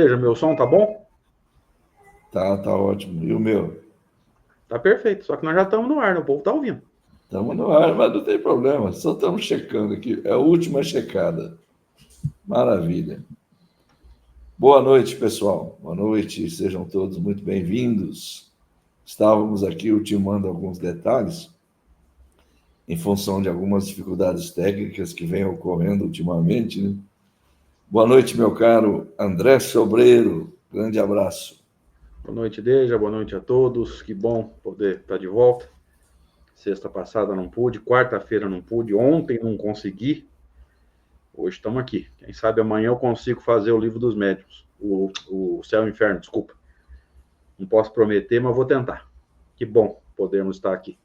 Seja, meu som tá bom? Tá ótimo. E o meu? Tá perfeito, só que nós já estamos no ar, né? O povo tá ouvindo. Estamos no ar, mas não tem problema. Só estamos checando aqui. É a última checada. Maravilha. Boa noite, pessoal. Boa noite. Sejam todos muito bem-vindos. Estávamos aqui ultimando alguns detalhes em função de algumas dificuldades técnicas que vêm ocorrendo ultimamente, né? Boa noite, meu caro André Sobreiro. Grande abraço. Boa noite, Deja, boa noite a todos. Que bom poder estar de volta. Sexta passada não pude, quarta-feira não pude, ontem não consegui. Hoje estamos aqui. Quem sabe amanhã eu consigo fazer o livro dos médiuns. O Céu e o Inferno, desculpa. Não posso prometer, mas vou tentar. Que bom podermos estar aqui.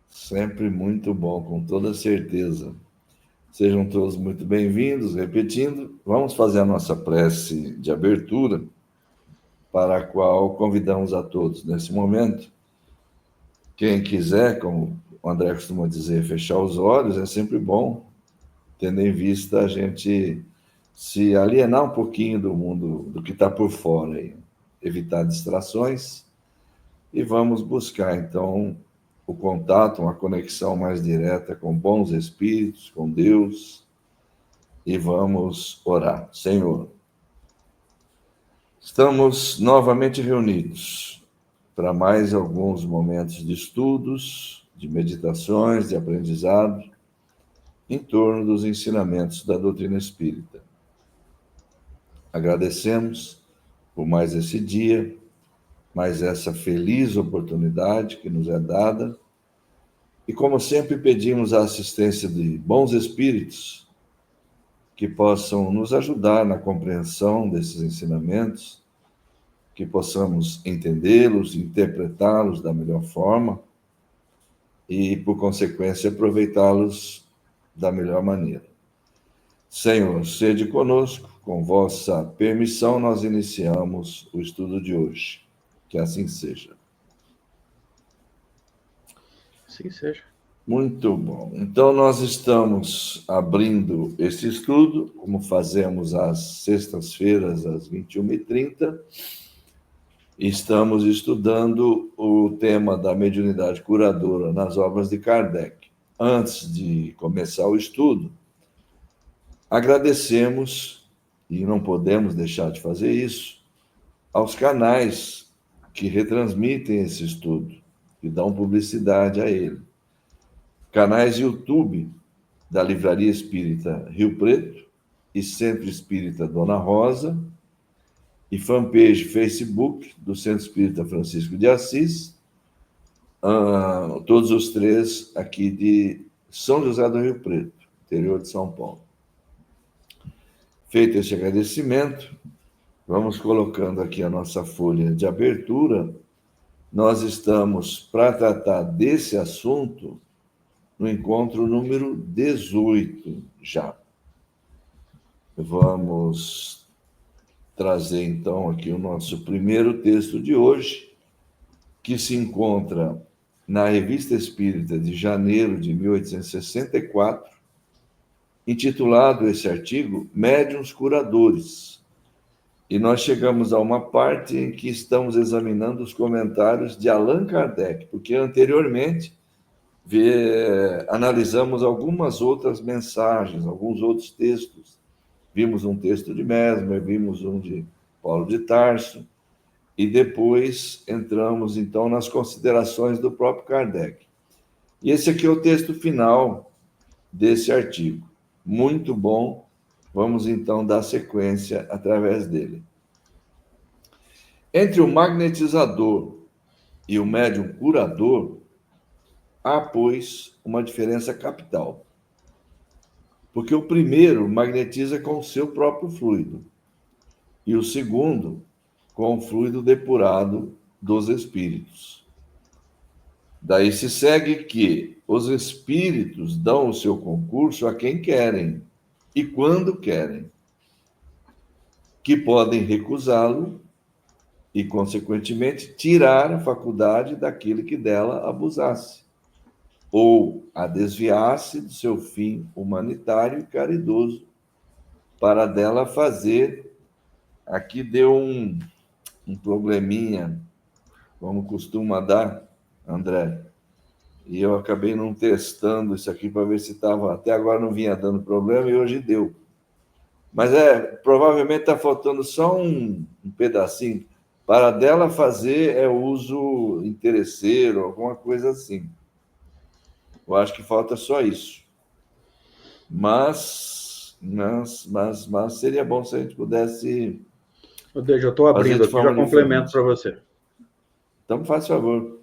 Sempre muito bom, com toda certeza. Sejam todos muito bem-vindos. Repetindo, vamos fazer a nossa prece de abertura, para a qual convidamos a todos nesse momento. Quem quiser, como o André costuma dizer, fechar os olhos, é sempre bom, tendo em vista a gente se alienar um pouquinho do mundo, do que está por fora, aí, evitar distrações, e vamos buscar, então, o contato, uma conexão mais direta com bons espíritos, com Deus, e vamos orar. Senhor, estamos novamente reunidos para mais alguns momentos de estudos, de meditações, de aprendizado, em torno dos ensinamentos da doutrina espírita. Agradecemos por mais esse dia, mais essa feliz oportunidade que nos é dada, e como sempre pedimos a assistência de bons espíritos que possam nos ajudar na compreensão desses ensinamentos, que possamos entendê-los, interpretá-los da melhor forma e, por consequência, aproveitá-los da melhor maneira. Senhor, sede conosco, com vossa permissão, nós iniciamos o estudo de hoje. Que assim seja. Assim seja. Muito bom. Então, nós estamos abrindo esse estudo, como fazemos às sextas-feiras, às 21h30. Estamos estudando o tema da mediunidade curadora nas obras de Kardec. Antes de começar o estudo, agradecemos, e não podemos deixar de fazer isso, aos canais que retransmitem esse estudo, que dão publicidade a ele. Canais YouTube da Livraria Espírita Rio Preto e Centro Espírita Dona Rosa, e fanpage Facebook do Centro Espírita Francisco de Assis, todos os três aqui de São José do Rio Preto, interior de São Paulo. Feito esse agradecimento, vamos colocando aqui a nossa folha de abertura. Nós estamos para tratar desse assunto no encontro número 18 já. Vamos trazer então aqui o nosso primeiro texto de hoje, que se encontra na Revista Espírita de janeiro de 1864, intitulado esse artigo Médiuns Curadores. E nós chegamos a uma parte em que estamos examinando os comentários de Allan Kardec, porque anteriormente analisamos algumas outras mensagens, alguns outros textos. Vimos um texto de Mesmer, vimos um de Paulo de Tarso, e depois entramos, então, nas considerações do próprio Kardec. E esse aqui é o texto final desse artigo. Muito bom. Vamos, então, dar sequência através dele. Entre o magnetizador e o médium curador, há, pois, uma diferença capital. Porque o primeiro magnetiza com o seu próprio fluido, e o segundo com o fluido depurado dos espíritos. Daí se segue que os espíritos dão o seu concurso a quem querem e quando querem, que podem recusá-lo e, consequentemente, tirar a faculdade daquele que dela abusasse, ou a desviar-se do seu fim humanitário e caridoso, para dela fazer aqui deu um probleminha, como costuma dar, André. E eu acabei não testando isso aqui para ver se estava. Até agora não vinha dando problema e hoje deu. Mas provavelmente está faltando só um pedacinho. Para dela fazer uso interesseiro, alguma coisa assim. Eu acho que falta só isso. Mas seria bom se a gente pudesse. Eu estou abrindo aqui, já complemento para você. Então, faz favor.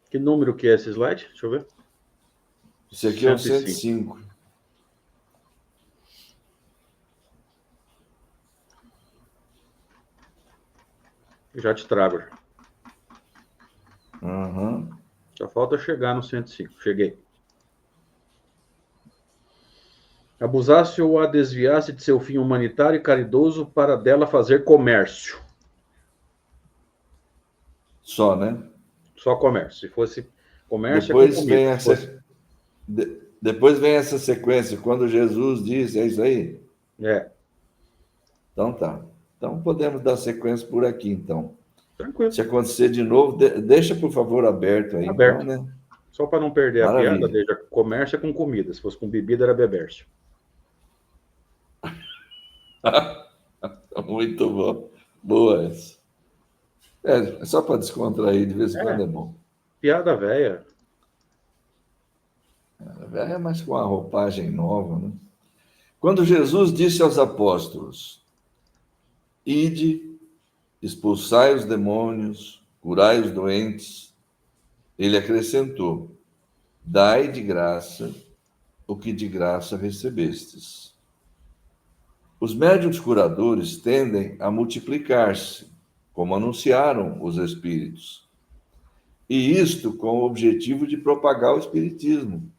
Que número que é esse slide? Deixa eu ver. Esse aqui é o 105. Já te trago. Uhum. Só falta chegar no 105. Cheguei. Abusasse ou a desviasse de seu fim humanitário e caridoso para dela fazer comércio. Só, né? Só comércio. Se fosse comércio, depois é com comida. Depois vem essa sequência, quando Jesus diz, é isso aí? É. Então tá. Então podemos dar sequência por aqui, então. Tranquilo. Se acontecer de novo, deixa, por favor, aberto aí. Aberto. Então, né? Só para não perder Maravilha. a piada, deixa comércio é com comida. Se fosse com bebida, era bebércio. Muito bom. Boa essa. É só para descontrair, de vez em quando é bom. Piada velha. É, mas com a roupagem nova, né? Quando Jesus disse aos apóstolos: ide, expulsai os demônios, curai os doentes, ele acrescentou: dai de graça o que de graça recebestes. Os médiuns curadores tendem a multiplicar-se, como anunciaram os espíritos, e isto com o objetivo de propagar o espiritismo,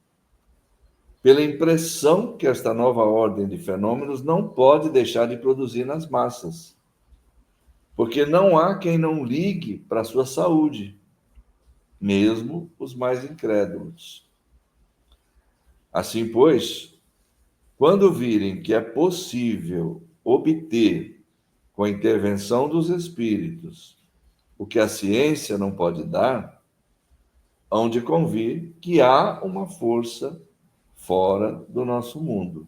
pela impressão que esta nova ordem de fenômenos não pode deixar de produzir nas massas, porque não há quem não ligue para a sua saúde, mesmo os mais incrédulos. Assim, pois, quando virem que é possível obter, com a intervenção dos espíritos, o que a ciência não pode dar, hão de convir que há uma força fora do nosso mundo.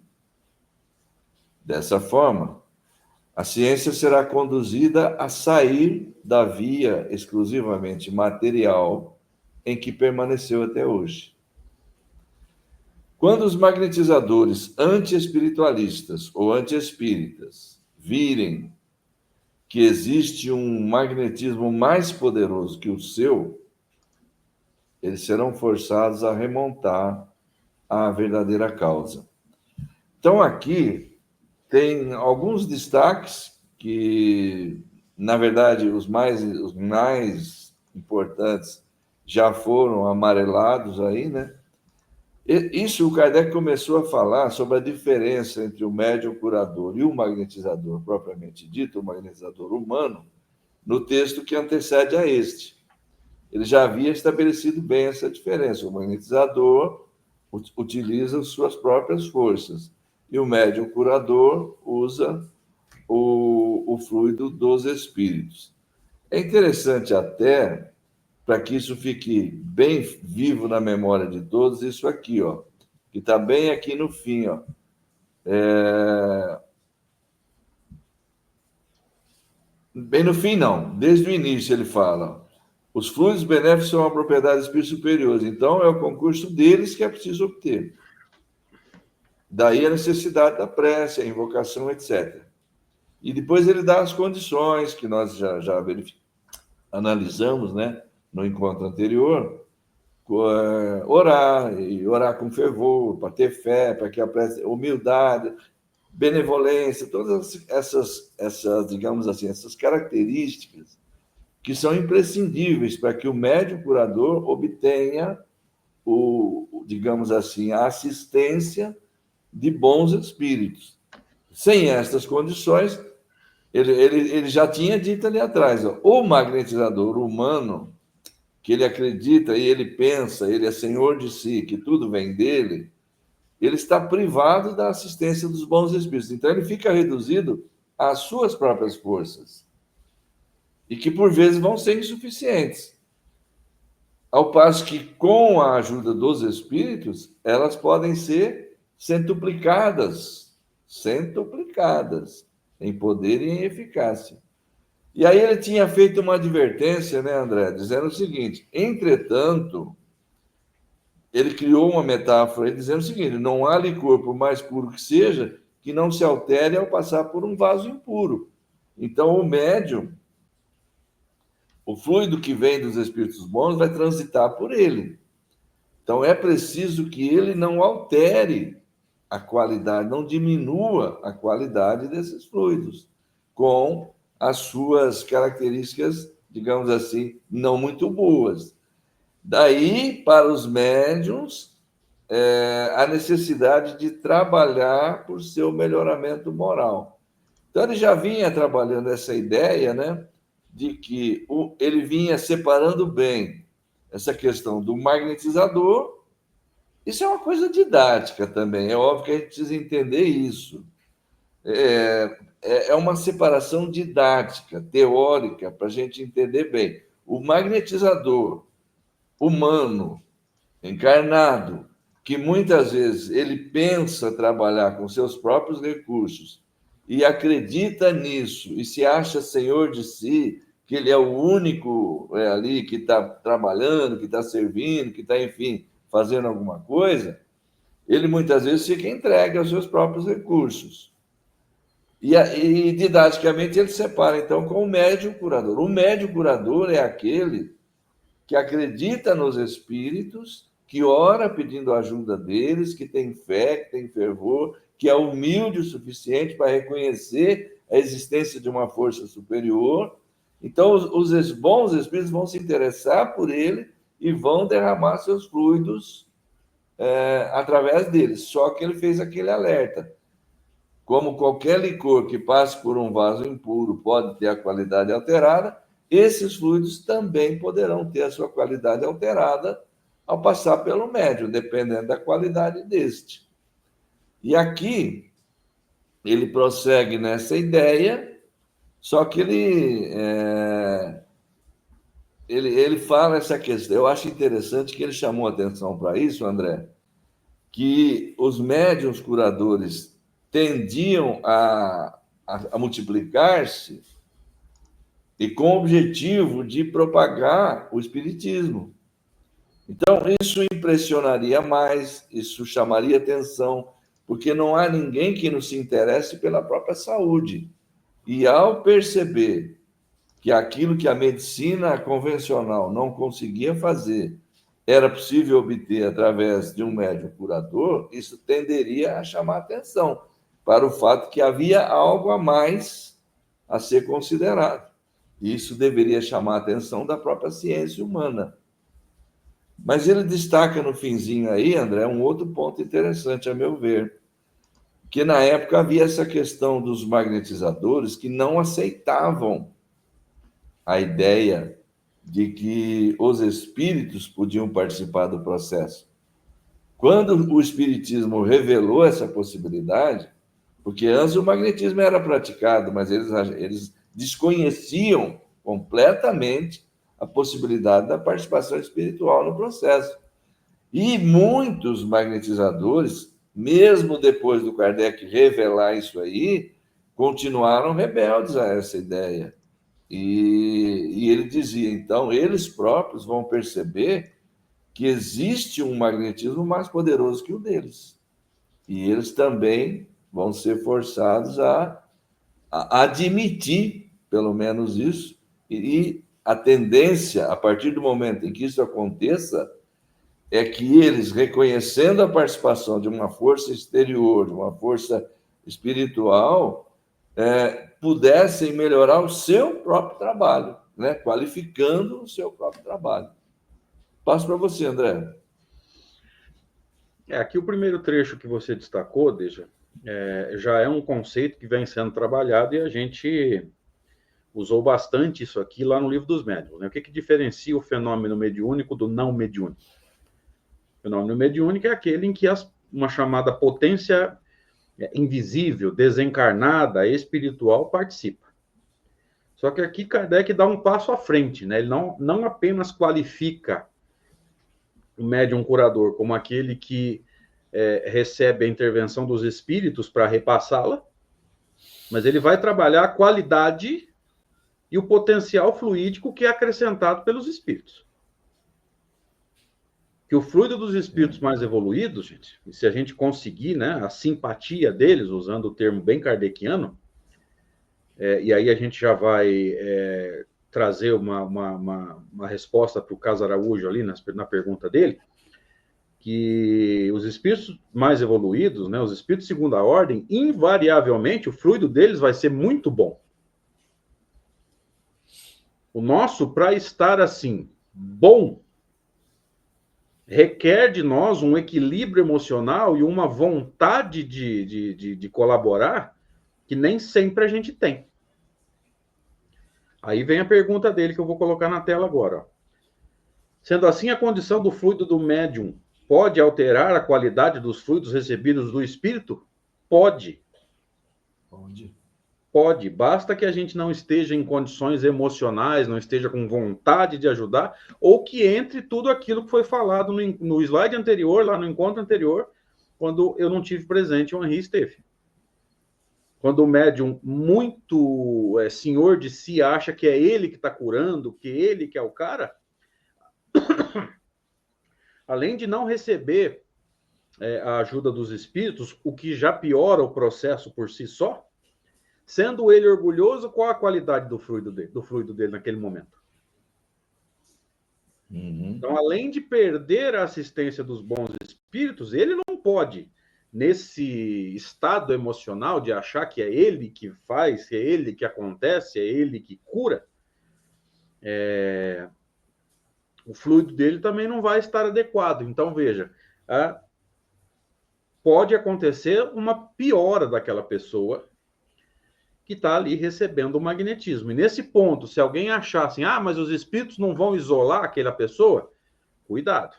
Dessa forma, a ciência será conduzida a sair da via exclusivamente material em que permaneceu até hoje. Quando os magnetizadores anti-espiritualistas ou anti-espíritas virem que existe um magnetismo mais poderoso que o seu, eles serão forçados a remontar à verdadeira causa. Então, aqui tem alguns destaques que, na verdade, os mais importantes já foram amarelados aí, né? Isso o Kardec começou a falar sobre a diferença entre o médium curador e o magnetizador propriamente dito, o magnetizador humano, no texto que antecede a este. Ele já havia estabelecido bem essa diferença. O magnetizador utiliza suas próprias forças e o médium curador usa o fluido dos espíritos. É interessante até, para que isso fique bem vivo na memória de todos, isso aqui, ó, que está bem aqui no fim, ó. Bem no fim, não. Desde o início ele fala: os fluidos benéficos são uma propriedade de espíritos superiores, então é o concurso deles que é preciso obter. Daí a necessidade da prece, a invocação, etc. E depois ele dá as condições que nós já analisamos, né, no encontro anterior: orar, e orar com fervor, para ter fé, para que a prece, humildade, benevolência, todas essas, digamos assim, essas características que são imprescindíveis para que o médium curador obtenha digamos assim, a assistência de bons espíritos. Sem estas condições, ele já tinha dito ali atrás, ó, o magnetizador humano, que ele acredita e ele pensa, ele é senhor de si, que tudo vem dele, ele está privado da assistência dos bons espíritos. Então, ele fica reduzido às suas próprias forças e que, por vezes, vão ser insuficientes. Ao passo que, com a ajuda dos espíritos, elas podem ser centuplicadas em poder e em eficácia. E aí ele tinha feito uma advertência, né, André, dizendo o seguinte: entretanto, ele criou uma metáfora dizendo o seguinte: não há licor, por mais puro que seja, que não se altere ao passar por um vaso impuro. Então, o médium, o fluido que vem dos espíritos bons vai transitar por ele. Então, é preciso que ele não altere a qualidade, não diminua a qualidade desses fluidos, com as suas características, digamos assim, não muito boas. Daí, para os médiuns, a necessidade de trabalhar por seu melhoramento moral. Então, ele já vinha trabalhando essa ideia, né, de que ele vinha separando bem essa questão do magnetizador. Isso é uma coisa didática também, é óbvio que a gente precisa entender isso. É uma separação didática, teórica, para a gente entender bem. O magnetizador humano, encarnado, que muitas vezes ele pensa trabalhar com seus próprios recursos e acredita nisso e se acha senhor de si, que ele é o único ali que está trabalhando, que está servindo, que está, enfim, fazendo alguma coisa, ele muitas vezes fica entregue aos seus próprios recursos. E didaticamente ele separa, então, com o médium curador. O médium curador é aquele que acredita nos espíritos, que ora pedindo ajuda deles, que tem fé, que tem fervor, que é humilde o suficiente para reconhecer a existência de uma força superior. Então, os bons espíritos vão se interessar por ele e vão derramar seus fluidos através dele. Só que ele fez aquele alerta. Como qualquer licor que passe por um vaso impuro pode ter a qualidade alterada, esses fluidos também poderão ter a sua qualidade alterada ao passar pelo médium, dependendo da qualidade deste. E aqui ele prossegue nessa ideia, só que ele fala essa questão. Eu acho interessante que ele chamou atenção para isso, André, que os médiuns curadores tendiam a multiplicar-se e com o objetivo de propagar o espiritismo. Então, isso impressionaria mais, isso chamaria atenção, porque não há ninguém que não se interesse pela própria saúde. E ao perceber que aquilo que a medicina convencional não conseguia fazer era possível obter através de um médium curador, isso tenderia a chamar atenção para o fato que havia algo a mais a ser considerado. E isso deveria chamar a atenção da própria ciência humana. Mas ele destaca no finzinho aí, André, um outro ponto interessante, a meu ver, que na época havia essa questão dos magnetizadores que não aceitavam a ideia de que os espíritos podiam participar do processo. Quando o espiritismo revelou essa possibilidade, porque antes o magnetismo era praticado, mas eles desconheciam completamente a possibilidade da participação espiritual no processo. E muitos magnetizadores, mesmo depois do Kardec revelar isso aí, continuaram rebeldes a essa ideia. E ele dizia, então, eles próprios vão perceber que existe um magnetismo mais poderoso que o deles. E eles também vão ser forçados a admitir, pelo menos isso, e a tendência, a partir do momento em que isso aconteça, é que eles, reconhecendo a participação de uma força exterior, de uma força espiritual, pudessem melhorar o seu próprio trabalho, né? Qualificando o seu próprio trabalho. Passo para você, André. Aqui o primeiro trecho que você destacou, já é um conceito que vem sendo trabalhado e a gente usou bastante isso aqui lá no Livro dos Médiuns. Né? O que diferencia o fenômeno mediúnico do não mediúnico? O fenômeno mediúnico é aquele em que uma chamada potência invisível, desencarnada, espiritual, participa. Só que aqui Kardec dá um passo à frente, né? Ele não apenas qualifica o médium curador como aquele que recebe a intervenção dos espíritos para repassá-la, mas ele vai trabalhar a qualidade e o potencial fluídico que é acrescentado pelos espíritos. Que o fluido dos espíritos mais evoluídos, gente, se a gente conseguir, né, a simpatia deles, usando o termo bem kardeciano, e aí a gente já vai trazer uma resposta para o Caso Araújo ali na pergunta dele, que os espíritos mais evoluídos, né, os espíritos de segunda ordem, invariavelmente o fluido deles vai ser muito bom. O nosso, para estar assim, bom, requer de nós um equilíbrio emocional e uma vontade de colaborar que nem sempre a gente tem. Aí vem a pergunta dele que eu vou colocar na tela agora. Sendo assim, a condição do fluido do médium pode alterar a qualidade dos fluidos recebidos do espírito? Pode. Pode. Basta que a gente não esteja em condições emocionais, não esteja com vontade de ajudar, ou que entre tudo aquilo que foi falado no slide anterior, lá no encontro anterior, quando eu não tive presente, o Henri esteve. Quando o médium muito senhor de si acha que é ele que está curando, que ele que é o cara, além de não receber a ajuda dos espíritos, o que já piora o processo por si só, sendo ele orgulhoso, qual a qualidade do fluido dele naquele momento? Uhum. Então, além de perder a assistência dos bons espíritos, ele não pode, nesse estado emocional de achar que é ele que faz, que é ele que acontece, é ele que cura, o fluido dele também não vai estar adequado. Então, veja, pode acontecer uma piora daquela pessoa que está ali recebendo o magnetismo. E nesse ponto, se alguém achar assim, mas os espíritos não vão isolar aquela pessoa, cuidado.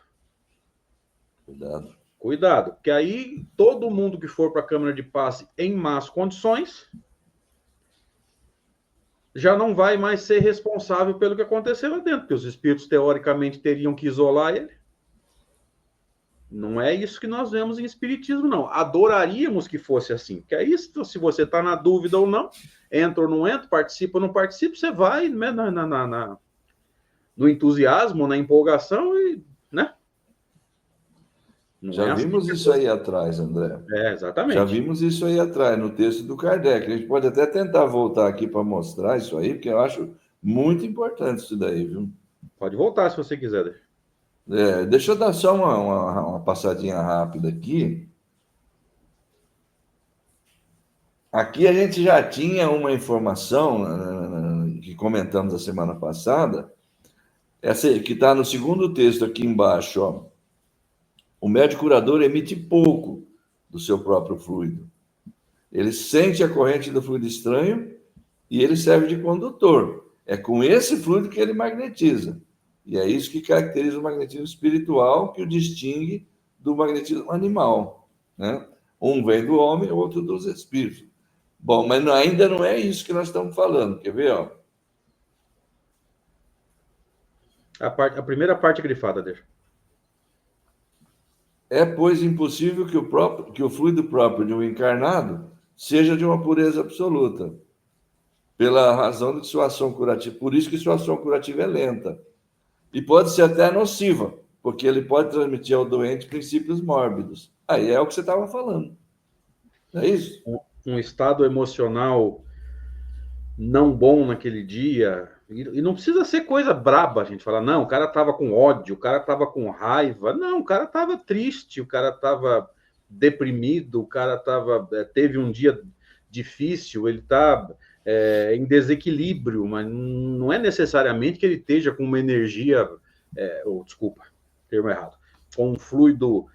Cuidado, porque aí todo mundo que for para a Câmara de Passe em más condições já não vai mais ser responsável pelo que aconteceu lá dentro, porque os espíritos teoricamente teriam que isolar ele. Não é isso que nós vemos em espiritismo, não. Adoraríamos que fosse assim. Porque aí, se você está na dúvida ou não, entra ou não entra, participa ou não participa, você vai, né, no entusiasmo, na empolgação e, né? Não já vimos assim isso aí atrás, André. Exatamente. Já vimos isso aí atrás, no texto do Kardec. A gente pode até tentar voltar aqui para mostrar isso aí, porque eu acho muito importante isso daí, viu? Pode voltar se você quiser. Deixa eu dar só uma passadinha rápida aqui. Aqui a gente já tinha uma informação que comentamos a semana passada, essa que está no segundo texto aqui embaixo. Ó. O médium curador emite pouco do seu próprio fluido. Ele sente a corrente do fluido estranho e ele serve de condutor. É com esse fluido que ele magnetiza. E é isso que caracteriza o magnetismo espiritual, que o distingue do magnetismo animal. Né? Um vem do homem, o outro dos espíritos. Bom, mas ainda não é isso que nós estamos falando. Quer ver? Ó? A primeira parte grifada, deixa. É, pois, impossível que o fluido próprio de um encarnado seja de uma pureza absoluta, pela razão de sua ação curativa. Por isso que sua ação curativa é lenta. E pode ser até nociva, porque ele pode transmitir ao doente princípios mórbidos. Aí é o que você estava falando. Não é isso? Um estado emocional não bom naquele dia. E não precisa ser coisa braba, a gente falar, não, o cara estava com ódio, o cara estava com raiva. Não, o cara estava triste, o cara estava deprimido, o cara teve um dia difícil, ele está em desequilíbrio, mas não é necessariamente que ele esteja com uma energia, desculpa, termo errado, com um fluido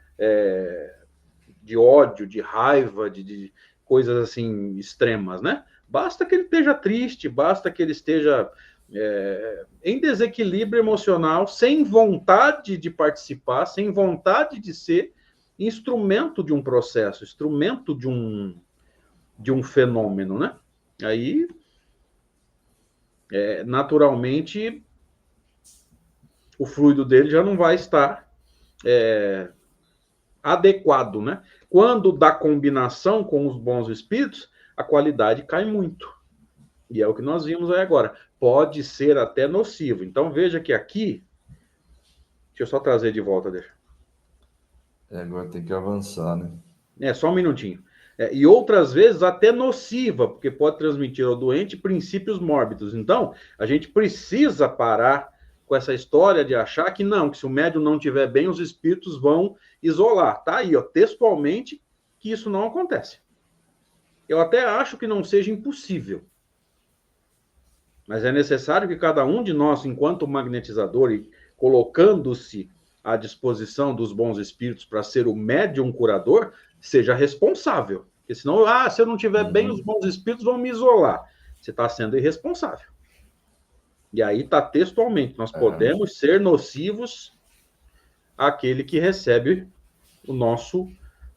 de ódio, de raiva, de coisas assim extremas, né? Basta que ele esteja triste, basta que ele esteja em desequilíbrio emocional, sem vontade de participar, sem vontade de ser, instrumento de um processo, instrumento de um fenômeno, né? Aí, naturalmente, o fluido dele já não vai estar adequado, né? Quando dá combinação com os bons espíritos, a qualidade cai muito. E é o que nós vimos aí agora. Pode ser até nocivo. Então, veja que aqui... Deixa eu só trazer de volta, deixa. Agora tem que avançar, né? Só um minutinho. E outras vezes até nociva, porque pode transmitir ao doente princípios mórbidos. Então, a gente precisa parar com essa história de achar que não, que se o médium não estiver bem, os espíritos vão isolar. Tá aí, ó, textualmente, que isso não acontece. Eu até acho que não seja impossível. Mas é necessário que cada um de nós, enquanto magnetizador, e colocando-se à disposição dos bons espíritos para ser o médium curador, seja responsável. Porque senão, se eu não estiver bem, os bons espíritos vão me isolar. Você está sendo irresponsável. E aí está textualmente, nós podemos ser nocivos àquele que recebe o nosso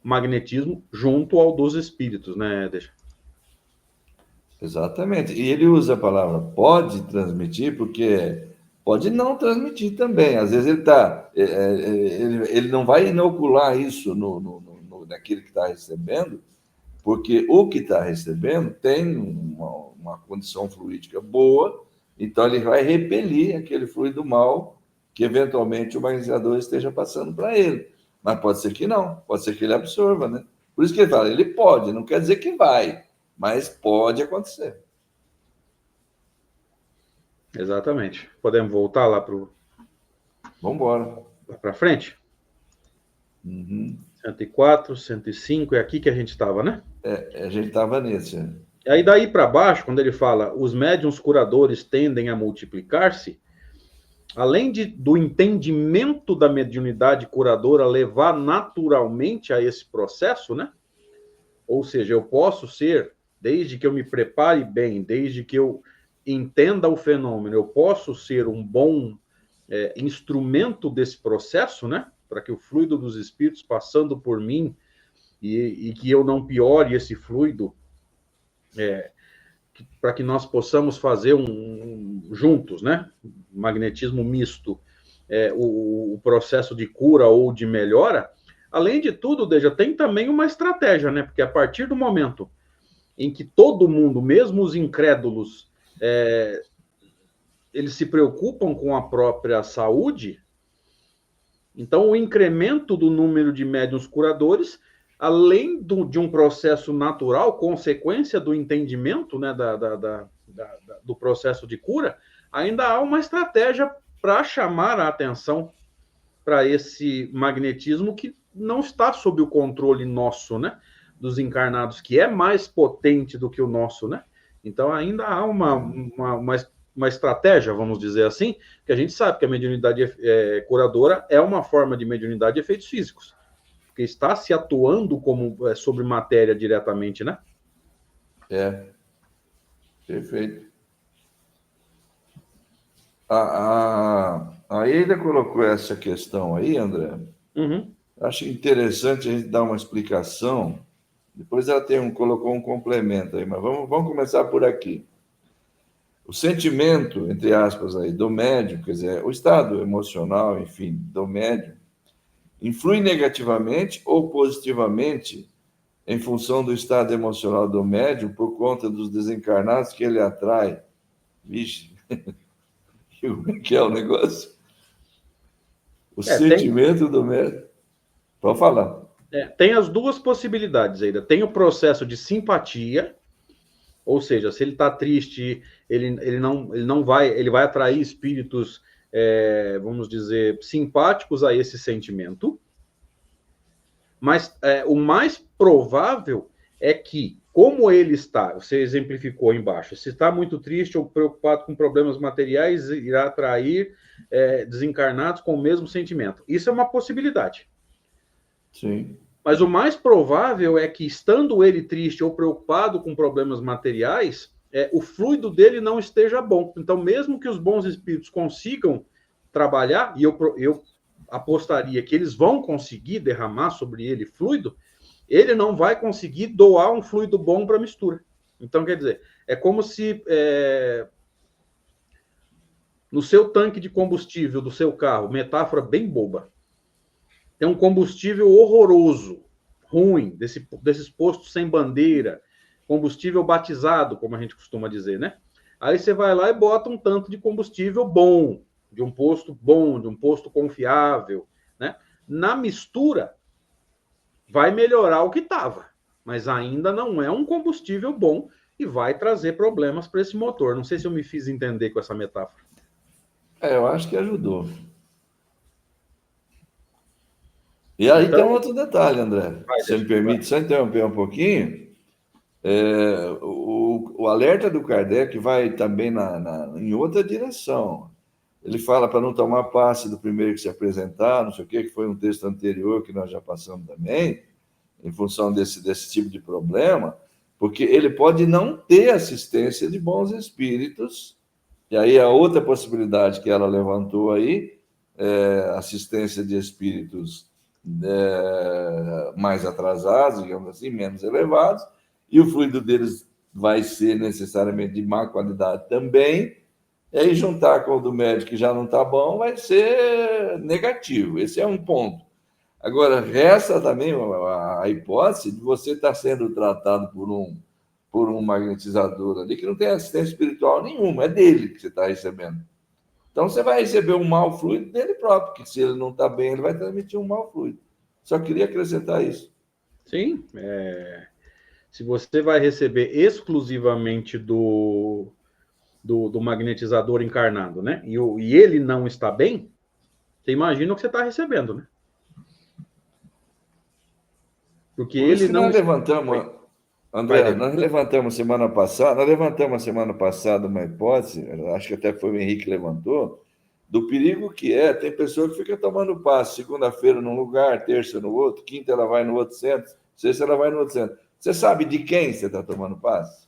magnetismo junto ao dos espíritos, né, Deixa? Exatamente. E ele usa a palavra pode transmitir, porque pode não transmitir também. Às vezes ele não vai inocular isso naquele que está recebendo, porque o que está recebendo tem uma condição fluídica boa, então ele vai repelir aquele fluido mal que eventualmente o magnetizador esteja passando para ele. Mas pode ser que não, pode ser que ele absorva, né? Por isso que ele fala, ele pode, não quer dizer que vai, mas pode acontecer. Exatamente. Podemos voltar lá para o... Vamos embora. Lá para frente? 104, 105, é aqui que a gente estava, né? A gente estava nesse. Aí daí para baixo, quando ele fala os médiuns curadores tendem a multiplicar-se, além do entendimento da mediunidade curadora levar naturalmente a esse processo, né? Ou seja, eu posso ser, desde que eu me prepare bem, desde que eu entenda o fenômeno, eu posso ser um bom instrumento desse processo, né? Para que o fluido dos espíritos passando por mim e que eu não piore esse fluido, para que nós possamos fazer juntos, né? Magnetismo misto, o processo de cura ou de melhora. Além de tudo, Deja, tem também uma estratégia, né? Porque a partir do momento em que todo mundo, mesmo os incrédulos, eles se preocupam com a própria saúde, então o incremento do número de médiuns curadores, além de um processo natural, consequência do entendimento, né, do processo de cura, ainda há uma estratégia para chamar a atenção para esse magnetismo que não está sob o controle nosso, né, dos encarnados, que é mais potente do que o nosso, né? Então ainda há uma estratégia, vamos dizer assim, que a gente sabe que a mediunidade curadora é uma forma de mediunidade de efeitos físicos, porque está se atuando como sobre matéria diretamente, né? Perfeito. A Eida colocou essa questão aí, André. Acho interessante a gente dar uma explicação. Depois ela colocou um complemento aí, mas vamos começar por aqui. O sentimento, entre aspas, aí, do médium, quer dizer, o estado emocional, enfim, do médium, influi negativamente ou positivamente em função do estado emocional do médium por conta dos desencarnados que ele atrai. Vixe, como é que é o negócio? O sentimento do médium. Pode falar. Tem as duas possibilidades ainda. Tem o processo de simpatia, ou seja, se ele está triste, ele vai atrair espíritos, vamos dizer, simpáticos a esse sentimento. Mas o mais provável é que, como ele está, você exemplificou embaixo, se está muito triste ou preocupado com problemas materiais, irá atrair desencarnados com o mesmo sentimento. Isso é uma possibilidade. Sim. Mas o mais provável é que, estando ele triste ou preocupado com problemas materiais, o fluido dele não esteja bom. Então, mesmo que os bons espíritos consigam trabalhar, e eu apostaria que eles vão conseguir derramar sobre ele fluido, ele não vai conseguir doar um fluido bom para mistura. Então, quer dizer, é como se no seu tanque de combustível do seu carro, metáfora bem boba, tem um combustível horroroso, ruim, desses postos sem bandeira, combustível batizado, como a gente costuma dizer, né? Aí você vai lá e bota um tanto de combustível bom, de um posto confiável, né? Na mistura, vai melhorar o que estava, mas ainda não é um combustível bom e vai trazer problemas para esse motor. Não sei se eu me fiz entender com essa metáfora. Eu acho que ajudou. E aí Então, tem um outro detalhe, André. Se você me permite só interromper um pouquinho. O alerta do Kardec vai também em outra direção. Ele fala para não tomar passe do primeiro que se apresentar, não sei o quê, que foi um texto anterior que nós já passamos também, em função desse tipo de problema, porque ele pode não ter assistência de bons espíritos, e aí a outra possibilidade que ela levantou aí, assistência de espíritos mais atrasados, digamos assim, menos elevados, e o fluido deles vai ser necessariamente de má qualidade também, e aí juntar com o do médico que já não está bom vai ser negativo. Esse é um ponto. Agora, resta também a hipótese de você estar sendo tratado por um magnetizador ali que não tem assistência espiritual nenhuma, é dele que você está recebendo. Então, você vai receber um mau fluido dele próprio, que se ele não está bem, ele vai transmitir um mau fluido. Só queria acrescentar isso. Sim, se você vai receber exclusivamente do magnetizador encarnado, né? E ele não está bem, você imagina o que você está recebendo, né? Porque Por isso ele que não nós está. levantamos, Vai, André, nós levantamos semana passada uma hipótese, acho que até foi o Henrique que levantou, do perigo que tem pessoa que fica tomando passe, segunda-feira num lugar, terça no outro, quinta ela vai no outro centro, sexta ela vai no outro centro. Você sabe de quem você está tomando passe?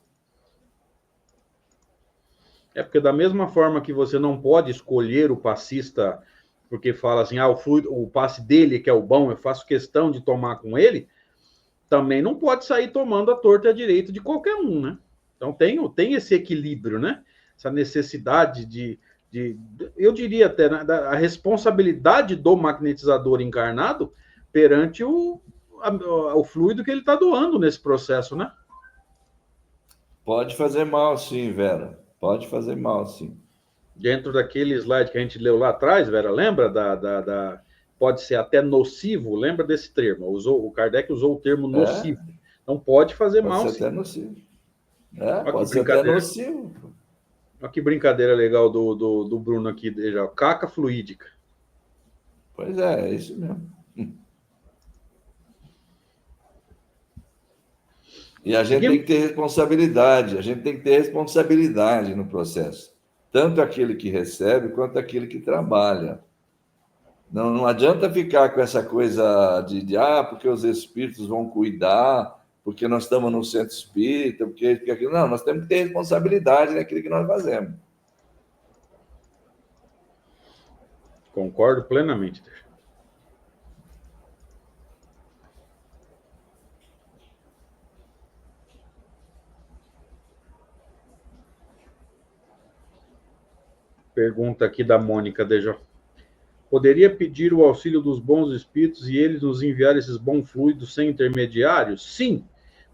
É porque da mesma forma que você não pode escolher o passista porque fala assim, o passe dele que é o bom, eu faço questão de tomar com ele, também não pode sair tomando a torta e a direita de qualquer um, né? Então tem esse equilíbrio, né? Essa necessidade eu diria até, né, a responsabilidade do magnetizador encarnado perante o fluido que ele está doando nesse processo, né? Pode fazer mal, sim, Vera. Pode fazer mal, sim. Dentro daquele slide que a gente leu lá atrás, Vera, lembra pode ser até nocivo, lembra desse termo? O Kardec usou o termo nocivo. Então pode fazer Pode mal, ser sim. até nocivo. Olha que Pode ser até brincadeira. nocivo. Olha que brincadeira legal do Bruno aqui, já. Caca fluídica. Pois é isso mesmo. E a gente tem que ter responsabilidade, no processo. Tanto aquele que recebe quanto aquele que trabalha. Não adianta ficar com essa coisa porque os espíritos vão cuidar, porque nós estamos no centro espírita, porque aquilo. Não, nós temos que ter responsabilidade naquilo que nós fazemos. Concordo plenamente. Pergunta aqui da Mônica Dejó. Poderia pedir o auxílio dos bons espíritos e eles nos enviar esses bons fluidos sem intermediários? Sim,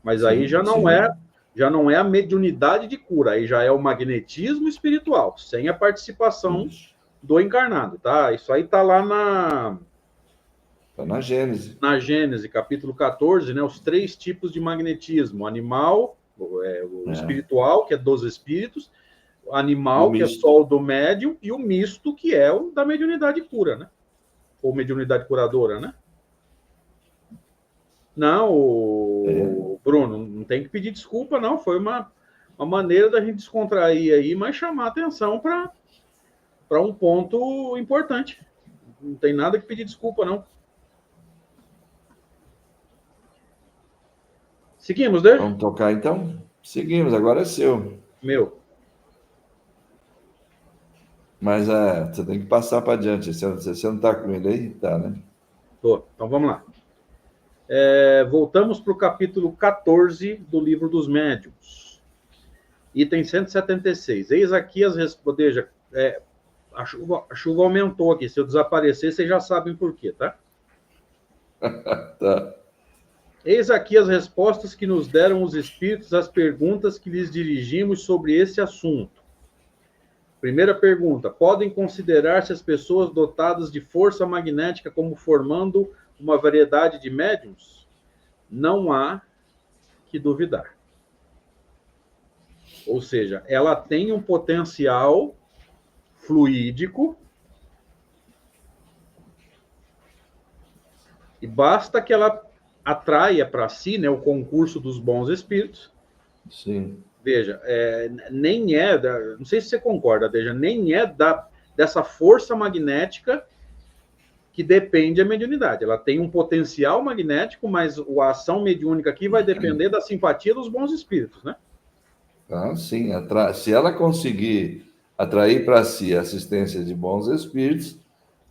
mas aí já não é a mediunidade de cura, aí já é o magnetismo espiritual, sem a participação do encarnado, tá? Isso aí tá lá na Gênese. Na Gênese, capítulo 14, né? Os 3 tipos de magnetismo: o animal, o espiritual, que é dos espíritos, o animal, que é só o do médium, e o misto, que é o da mediunidade cura, né? Ou mediunidade curadora, né? Não, Bruno, não tem que pedir desculpa, não. Foi uma maneira da gente descontrair aí, mas chamar atenção para um ponto importante. Não tem nada que pedir desculpa, não. Seguimos, né? Vamos tocar então? Seguimos, agora é seu. Meu. Mas você tem que passar para adiante. Você não está com ele aí? Tá, né? Tô. Então vamos lá. Voltamos para o capítulo 14 do livro dos médiuns. Item 176. Eis aqui as respostas. A chuva aumentou aqui. Se eu desaparecer, vocês já sabem por quê, tá? Tá. Eis aqui as respostas que nos deram os espíritos às perguntas que lhes dirigimos sobre esse assunto. Primeira pergunta: podem considerar-se as pessoas dotadas de força magnética como formando uma variedade de médiums? Não há que duvidar. Ou seja, ela tem um potencial fluídico e basta que ela atraia para si, né, o concurso dos bons espíritos. Sim. Veja, nem não sei se você concorda, veja, nem dessa força magnética que depende a mediunidade. Ela tem um potencial magnético, mas a ação mediúnica aqui vai depender da simpatia dos bons espíritos, né? Ah, sim. Se ela conseguir atrair para si a assistência de bons espíritos,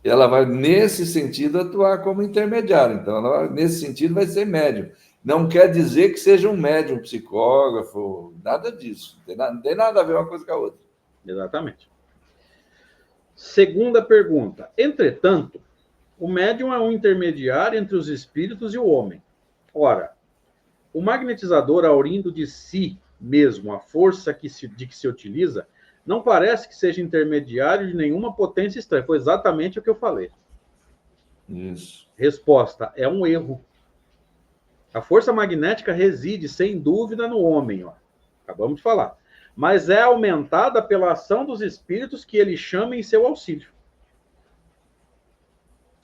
ela vai, nesse sentido, atuar como intermediária. Então, ela, nesse sentido, vai ser médium. Não quer dizer que seja um médium psicógrafo, nada disso. Não tem nada a ver uma coisa com a outra. Exatamente. Segunda pergunta. Entretanto, o médium é um intermediário entre os espíritos e o homem. Ora, o magnetizador, aurindo de si mesmo a força de que se utiliza, não parece que seja intermediário de nenhuma potência estranha. Foi exatamente o que eu falei. Isso. Resposta: é um erro. A força magnética reside, sem dúvida, no homem. Ó. Acabamos de falar. Mas é aumentada pela ação dos espíritos que ele chama em seu auxílio.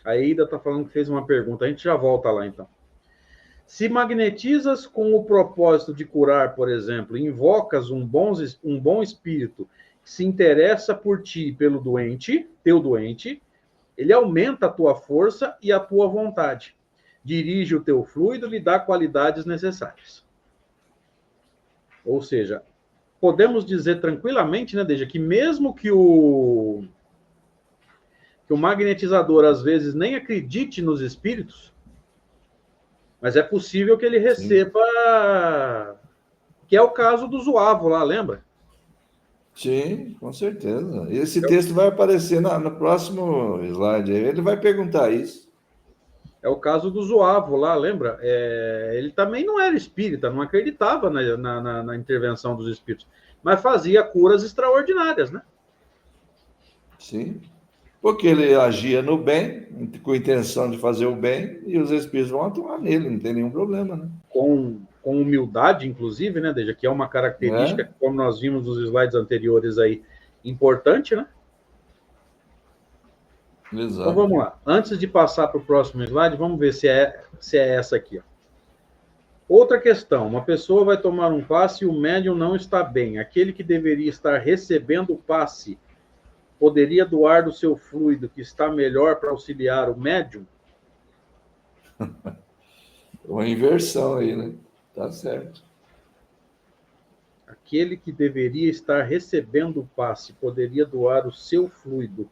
A Ida está falando que fez uma pergunta. A gente já volta lá, então. Se magnetizas com o propósito de curar, por exemplo, invocas um bom espírito que se interessa por ti e pelo teu doente, ele aumenta a tua força e a tua vontade. Dirige o teu fluido e lhe dá qualidades necessárias. Ou seja, podemos dizer tranquilamente, né, Deja, que mesmo que o magnetizador às vezes nem acredite nos espíritos, mas é possível que ele receba, sim, que é o caso do Zuavo lá, lembra? Sim, com certeza. Esse texto vai aparecer no próximo slide. Ele vai perguntar isso. É o caso do Zuavo lá, lembra? Ele também não era espírita, não acreditava na intervenção dos espíritos, mas fazia curas extraordinárias, né? Sim, porque ele agia no bem, com a intenção de fazer o bem, e os espíritos vão atuar nele, não tem nenhum problema, né? Com humildade, inclusive, né, Deja, que é uma característica, como nós vimos nos slides anteriores aí, importante, né? Exato. Então vamos lá. Antes de passar para o próximo slide, vamos ver se é essa aqui. Ó. Outra questão. Uma pessoa vai tomar um passe e o médium não está bem. Aquele que deveria estar recebendo o passe poderia doar do seu fluido que está melhor para auxiliar o médium? Uma inversão aí, né? Tá certo. Aquele que deveria estar recebendo o passe poderia doar o seu fluido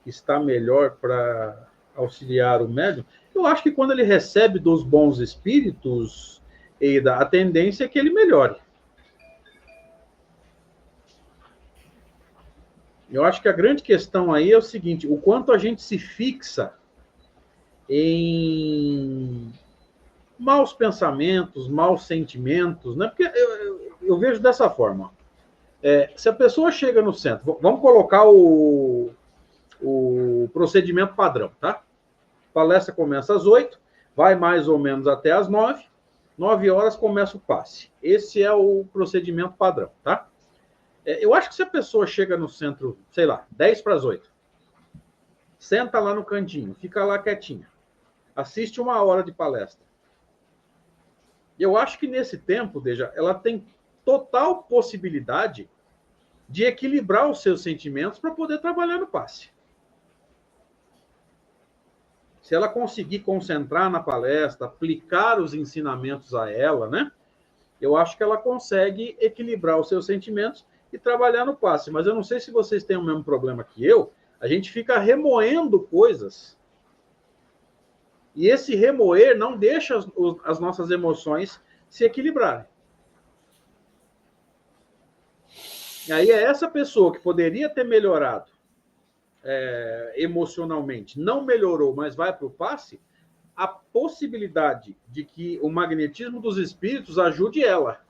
que está melhor para auxiliar o médium? Eu acho que quando ele recebe dos bons espíritos, Eida, a tendência é que ele melhore. Eu acho que a grande questão aí é o seguinte: o quanto a gente se fixa em maus pensamentos, maus sentimentos, né? Porque eu vejo dessa forma. Se a pessoa chega no centro, vamos colocar o procedimento padrão, tá? A palestra começa às 8, vai mais ou menos até às 9, 9 horas começa o passe. Esse é o procedimento padrão, tá? Eu acho que se a pessoa chega no centro, sei lá, 10 para as 8, senta lá no cantinho, fica lá quietinha, assiste 1 hora de palestra. Eu acho que nesse tempo, Deja, ela tem total possibilidade de equilibrar os seus sentimentos para poder trabalhar no passe. Se ela conseguir concentrar na palestra, aplicar os ensinamentos a ela, né? Eu acho que ela consegue equilibrar os seus sentimentos e trabalhar no passe. Mas eu não sei se vocês têm o mesmo problema que eu, a gente fica remoendo coisas e esse remoer não deixa as nossas emoções se equilibrarem. E aí é essa pessoa que poderia ter melhorado emocionalmente, não melhorou, mas vai para o passe, a possibilidade de que o magnetismo dos espíritos ajude ela.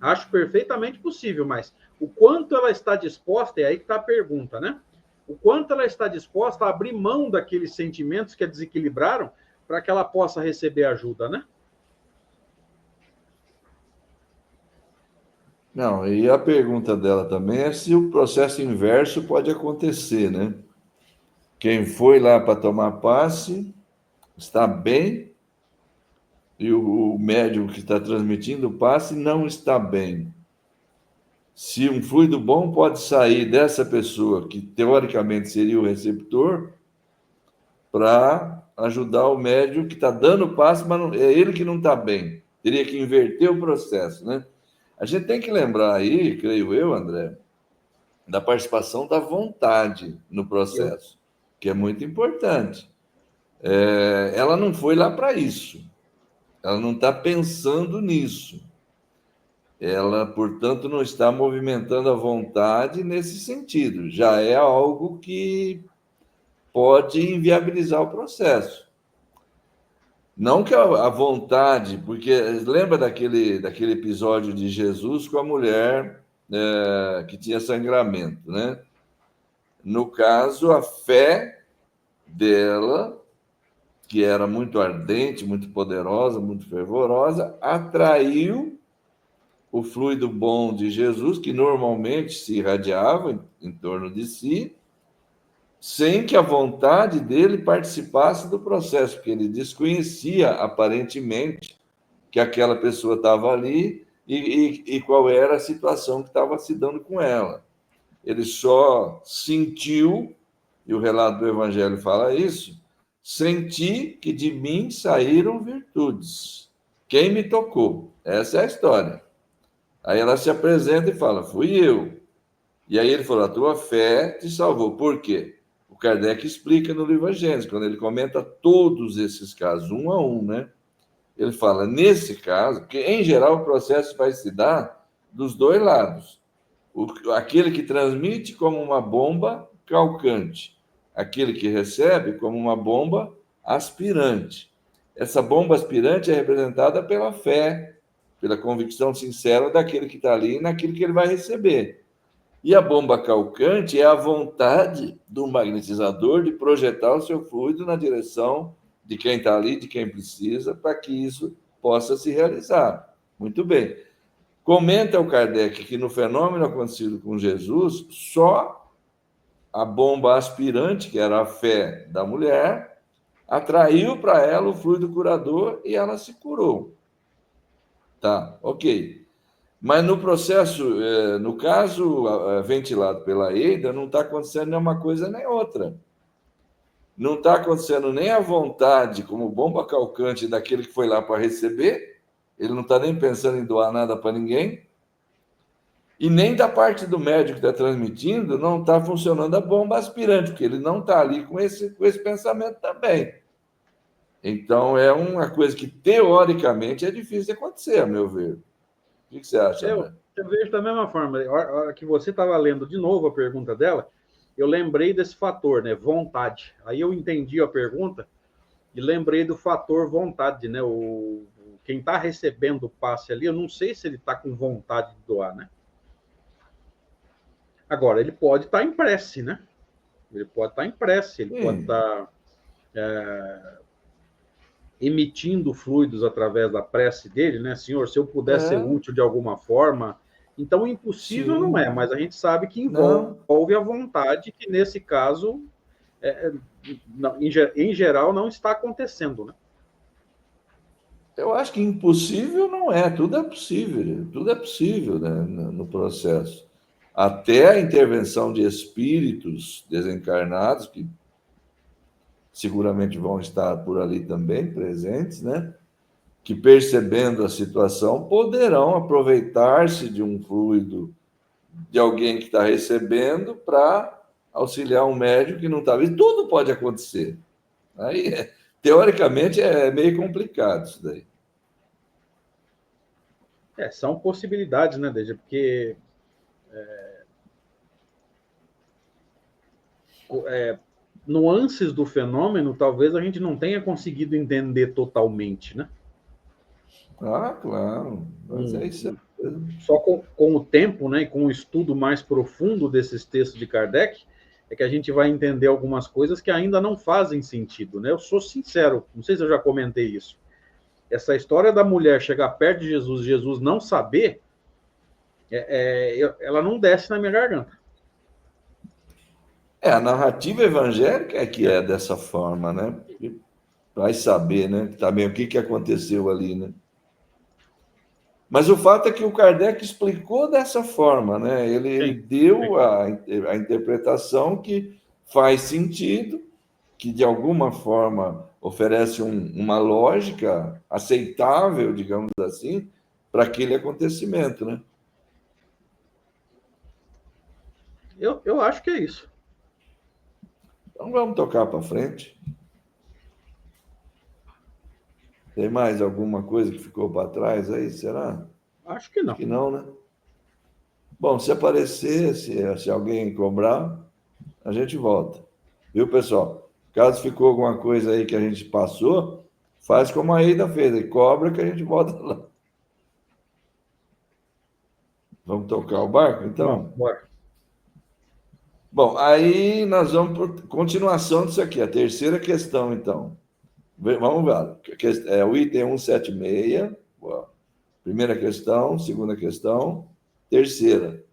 Acho perfeitamente possível, mas o quanto ela está disposta, é aí que está a pergunta, né? O quanto ela está disposta a abrir mão daqueles sentimentos que a desequilibraram para que ela possa receber ajuda, né? Não, e a pergunta dela também é se o processo inverso pode acontecer, né? Quem foi lá para tomar passe está bem e o médium que está transmitindo o passe não está bem. Se um fluido bom pode sair dessa pessoa, que teoricamente seria o receptor, para ajudar o médium que está dando o passe, mas não, é ele que não está bem. Teria que inverter o processo, né? A gente tem que lembrar aí, creio eu, André, da participação da vontade no processo, que é muito importante. Ela não foi lá para isso. Ela não está pensando nisso. Ela, portanto, não está movimentando a vontade nesse sentido. Já é algo que pode inviabilizar o processo. Não que a vontade, porque lembra daquele episódio de Jesus com a mulher que tinha sangramento, né? No caso, a fé dela, que era muito ardente, muito poderosa, muito fervorosa, atraiu o fluido bom de Jesus, que normalmente se irradiava em torno de si, sem que a vontade dele participasse do processo, porque ele desconhecia aparentemente que aquela pessoa estava ali e qual era a situação que estava se dando com ela. Ele só sentiu, e o relato do Evangelho fala isso, senti que de mim saíram virtudes. Quem me tocou? Essa é a história. Aí ela se apresenta e fala, fui eu. E aí ele falou, a tua fé te salvou. Por quê? O Kardec explica no livro Gênesis, quando ele comenta todos esses casos, um a um, né? Ele fala, nesse caso, porque em geral o processo vai se dar dos dois lados. Aquele que transmite como uma bomba calcante, aquele que recebe como uma bomba aspirante. Essa bomba aspirante é representada pela fé, pela convicção sincera daquele que está ali naquilo que ele vai receber. E a bomba calcante é a vontade do magnetizador de projetar o seu fluido na direção de quem está ali, de quem precisa, para que isso possa se realizar. Muito bem. Comenta o Kardec que no fenômeno acontecido com Jesus, só a bomba aspirante, que era a fé da mulher, atraiu para ela o fluido curador e ela se curou. Tá, ok. Mas no processo, no caso ventilado pela EIDA, não está acontecendo nem uma coisa nem outra. Não está acontecendo nem a vontade, como bomba calcante daquele que foi lá para receber, ele não está nem pensando em doar nada para ninguém, e nem da parte do médico que está transmitindo não está funcionando a bomba aspirante, porque ele não está ali com esse pensamento também. Então, é uma coisa que, teoricamente, é difícil de acontecer, a meu ver. O que você acha, André? Eu vejo da mesma forma. A hora que você estava lendo de novo a pergunta dela, eu lembrei desse fator, né? Vontade. Aí eu entendi a pergunta e lembrei do fator vontade, né? Quem está recebendo o passe ali, eu não sei se ele está com vontade de doar, né? Agora, ele pode estar em prece, né? Ele pode estar em prece, ele pode estar emitindo fluidos através da prece dele, né? Senhor, se eu puder ser útil de alguma forma. Então, impossível não é, mas a gente sabe que envolve a vontade, que nesse caso, em geral, não está acontecendo, né? Eu acho que impossível não é, tudo é possível, né, no processo. Até a intervenção de espíritos desencarnados, que seguramente vão estar por ali também presentes, né? que, percebendo a situação, poderão aproveitar-se de um fluido de alguém que está recebendo para auxiliar um médium que não está vendo. Tudo pode acontecer. Aí, teoricamente, é meio complicado isso daí. São possibilidades, né, Deja? Porque nuances do fenômeno talvez a gente não tenha conseguido entender totalmente, né? Ah, claro. Mas é isso. Só com o tempo, né, e com o estudo mais profundo desses textos de Kardec, é que a gente vai entender algumas coisas que ainda não fazem sentido, né? Eu sou sincero, não sei se eu já comentei isso. Essa história da mulher chegar perto de Jesus, Jesus não saber, ela não desce na minha garganta. A narrativa evangélica é que é dessa forma, né? Vai saber, né? Também o que aconteceu ali, né? Mas o fato é que o Kardec explicou dessa forma, né? Ele deu a interpretação que faz sentido, que de alguma forma oferece uma lógica aceitável, digamos assim, para aquele acontecimento, né? Eu acho que é isso. Então vamos tocar para frente. Tem mais alguma coisa que ficou para trás aí, será? Acho que não. Acho que não, né? Bom, se aparecer, se alguém cobrar, a gente volta. Viu, pessoal? Caso ficou alguma coisa aí que a gente passou, faz como a Ida fez, aí cobra que a gente volta lá. Vamos tocar o barco, então? Vamos, bora. Bom, aí nós vamos por continuação disso aqui, a terceira questão, então. Vamos ver. É o item 176. Boa. Primeira questão, segunda questão, terceira.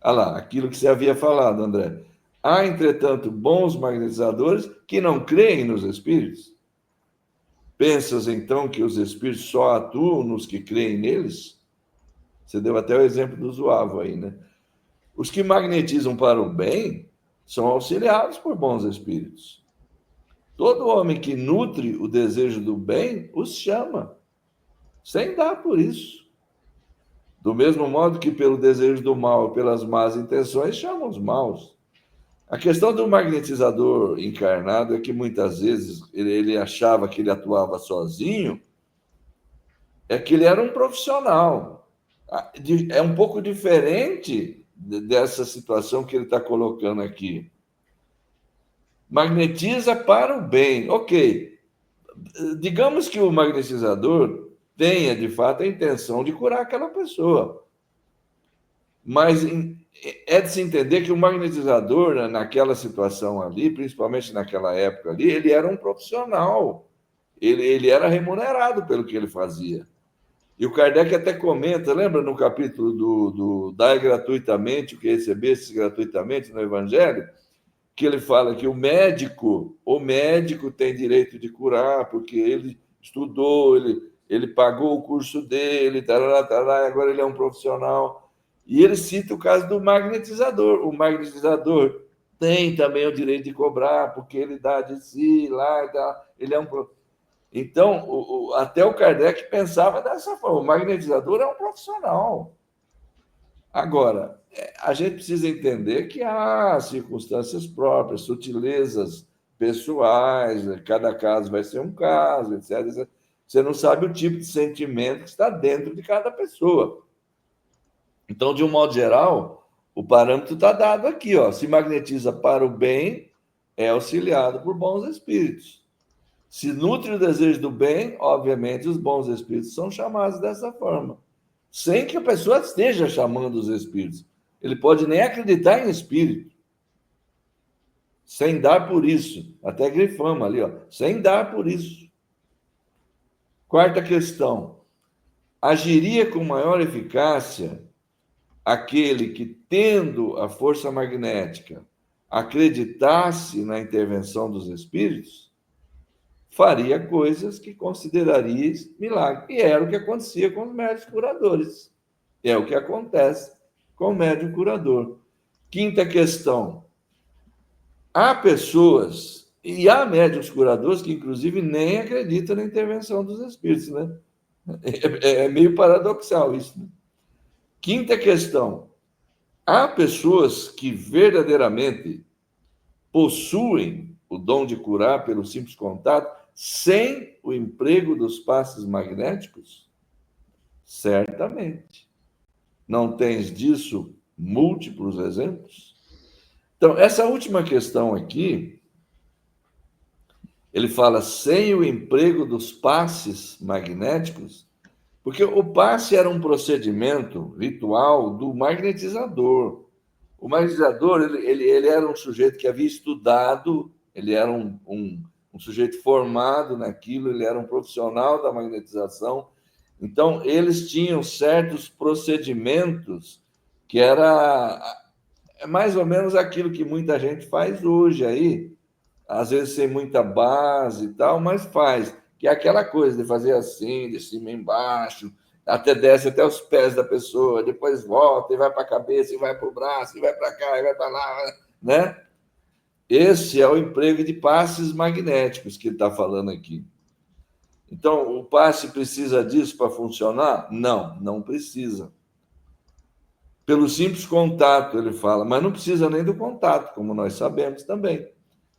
Olha lá, aquilo que você havia falado, André. Há, entretanto, bons magnetizadores que não creem nos espíritos? Pensas, então, que os espíritos só atuam nos que creem neles? Você deu até o exemplo do Zuavo aí, né? Os que magnetizam para o bem são auxiliados por bons espíritos. Todo homem que nutre o desejo do bem os chama, sem dar por isso. Do mesmo modo que pelo desejo do mal, pelas más intenções, chamam os maus. A questão do magnetizador encarnado é que muitas vezes ele achava que ele atuava sozinho, é que ele era um profissional. É um pouco diferente dessa situação que ele está colocando aqui. Magnetiza para o bem. Ok. Digamos que o magnetizador tenha, de fato, a intenção de curar aquela pessoa. Mas é de se entender que o magnetizador, naquela situação ali, principalmente naquela época ali, ele era um profissional. Ele era remunerado pelo que ele fazia. E o Kardec até comenta, lembra no capítulo do Dai gratuitamente, o que recebesse gratuitamente no Evangelho, que ele fala que o médico tem direito de curar, porque ele estudou, ele pagou o curso dele, tarará, tarará, agora ele é um profissional. E ele cita o caso do magnetizador. O magnetizador tem também o direito de cobrar, porque ele dá de si lá, ele é um profissional. Então, até o Kardec pensava dessa forma: o magnetizador é um profissional. Agora, a gente precisa entender que há circunstâncias próprias, sutilezas pessoais, cada caso vai ser um caso, etc. Você não sabe o tipo de sentimento que está dentro de cada pessoa. Então, de um modo geral, o parâmetro está dado aqui, ó. Se magnetiza para o bem, é auxiliado por bons espíritos. Se nutre o desejo do bem, obviamente os bons espíritos são chamados dessa forma, sem que a pessoa esteja chamando os espíritos. Ele pode nem acreditar em espírito, sem dar por isso. Até grifamos ali, ó, sem dar por isso. Quarta questão. Agiria com maior eficácia aquele que, tendo a força magnética, acreditasse na intervenção dos espíritos? Faria coisas que consideraria milagre. E era o que acontecia com os médiuns curadores. É o que acontece com o médium curador. Quinta questão. Há pessoas, e há médiuns curadores que, inclusive, nem acreditam na intervenção dos espíritos, né? É meio paradoxal isso, né? Quinta questão. Há pessoas que verdadeiramente possuem o dom de curar pelo simples contato sem o emprego dos passes magnéticos? Certamente. Não tens disso múltiplos exemplos? Então, essa última questão aqui, ele fala sem o emprego dos passes magnéticos, porque o passe era um procedimento ritual do magnetizador. O magnetizador, ele era um sujeito que havia estudado, ele era um sujeito formado naquilo, ele era um profissional da magnetização. Então, eles tinham certos procedimentos que era mais ou menos aquilo que muita gente faz hoje aí, às vezes sem muita base e tal, mas faz, que é aquela coisa de fazer assim, de cima embaixo, até desce até os pés da pessoa, depois volta e vai para a cabeça, e vai para o braço, e vai para cá, e vai para lá, né? Esse é o emprego de passes magnéticos que ele está falando aqui. Então, o passe precisa disso para funcionar? Não, não precisa. Pelo simples contato, ele fala, mas não precisa nem do contato, como nós sabemos também.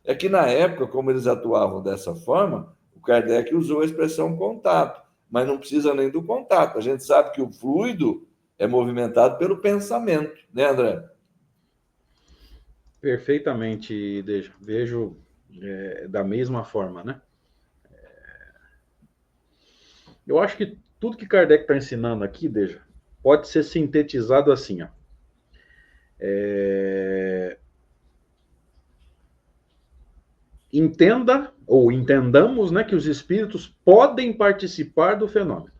É que na época, como eles atuavam dessa forma, o Kardec usou a expressão contato, mas não precisa nem do contato. A gente sabe que o fluido é movimentado pelo pensamento, né, André? Perfeitamente, Deja. Vejo da mesma forma, né? Eu acho que tudo que Kardec está ensinando aqui, Deja, pode ser sintetizado assim, ó. Entenda, ou entendamos, né, que os espíritos podem participar do fenômeno.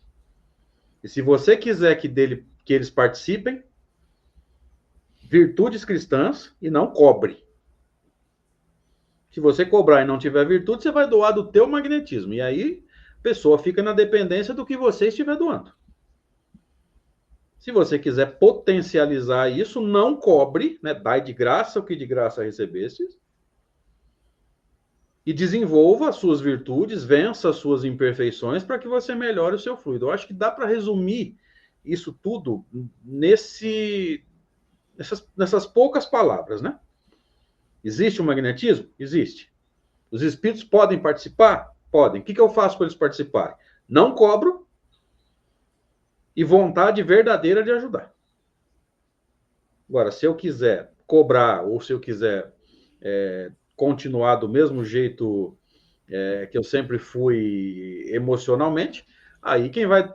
E se você quiser que eles participem, virtudes cristãs e não cobre. Se você cobrar e não tiver virtude, você vai doar do teu magnetismo. E aí a pessoa fica na dependência do que você estiver doando. Se você quiser potencializar isso, não cobre, né? Dai de graça o que de graça recebestes. E desenvolva as suas virtudes, vença as suas imperfeições para que você melhore o seu fluido. Eu acho que dá para resumir isso tudo nessas poucas palavras, né? Existe o magnetismo? Existe. Os espíritos podem participar? Podem. O que eu faço para eles participarem? Não cobro e vontade verdadeira de ajudar. Agora, se eu quiser cobrar ou se eu quiser continuar do mesmo jeito que eu sempre fui emocionalmente, aí quem vai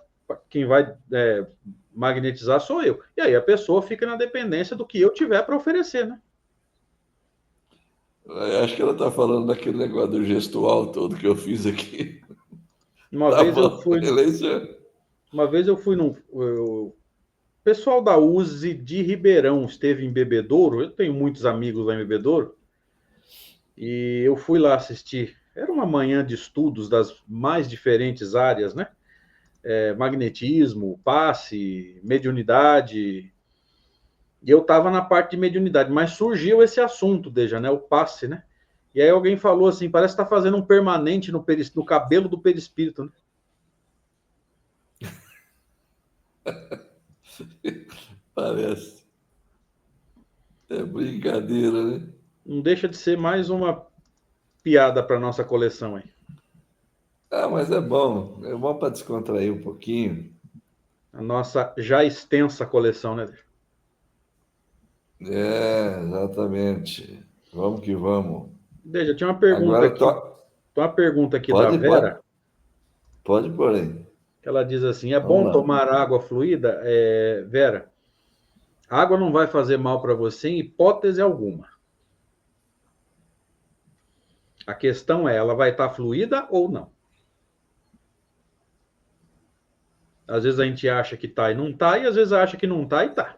magnetizar sou eu. E aí a pessoa fica na dependência do que eu tiver para oferecer, né? Acho que ela está falando daquele negócio do gestual todo que eu fiz aqui. Uma Tá vez eu bom, fui beleza? o pessoal da USE de Ribeirão esteve em Bebedouro. Eu tenho muitos amigos lá em Bebedouro. E eu fui lá assistir. Era uma manhã de estudos das mais diferentes áreas, né? Magnetismo, passe, mediunidade. E eu estava na parte de mediunidade, mas surgiu esse assunto, Deja, né? O passe, né? E aí alguém falou assim, parece que está fazendo um permanente no cabelo do perispírito, né? Parece. É brincadeira, né? Não deixa de ser mais uma piada para nossa coleção aí. Ah, mas é bom para descontrair um pouquinho. A nossa já extensa coleção, né? É, exatamente. Vamos que vamos. Deja, tinha uma pergunta Agora, aqui. Tem uma pergunta aqui da pode, Vera, pode por aí. que ela diz assim: é Vamos bom lá. tomar água fluida? Vera, a água não vai fazer mal para você em hipótese alguma. A questão é, ela vai estar fluida ou não? Às vezes a gente acha que tá e não tá, e às vezes acha que não tá e tá.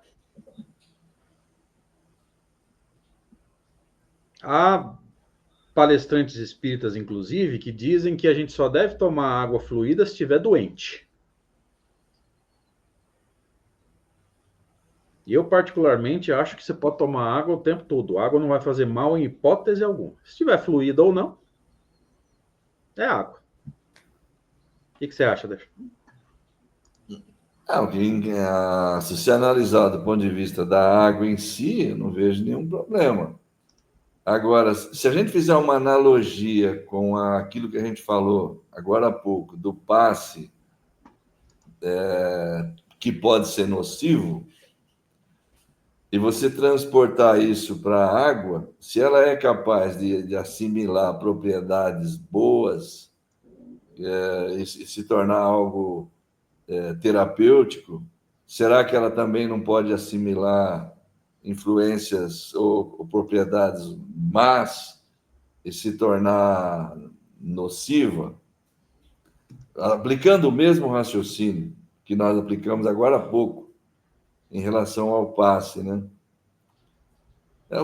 Há palestrantes espíritas, inclusive, que dizem que a gente só deve tomar água fluida se estiver doente. E eu, particularmente, acho que você pode tomar água o tempo todo. A água não vai fazer mal em hipótese alguma. Se estiver fluida ou não, é água. O que você acha, Deixa? Se se analisar do ponto de vista da água em si, eu não vejo nenhum problema. Agora, se a gente fizer uma analogia com aquilo que a gente falou agora há pouco, do passe, que pode ser nocivo, e você transportar isso para a água, se ela é capaz de assimilar propriedades boas e se tornar algo terapêutico, será que ela também não pode assimilar influências ou propriedades más e se tornar nociva? Aplicando o mesmo raciocínio que nós aplicamos agora há pouco em relação ao passe, né?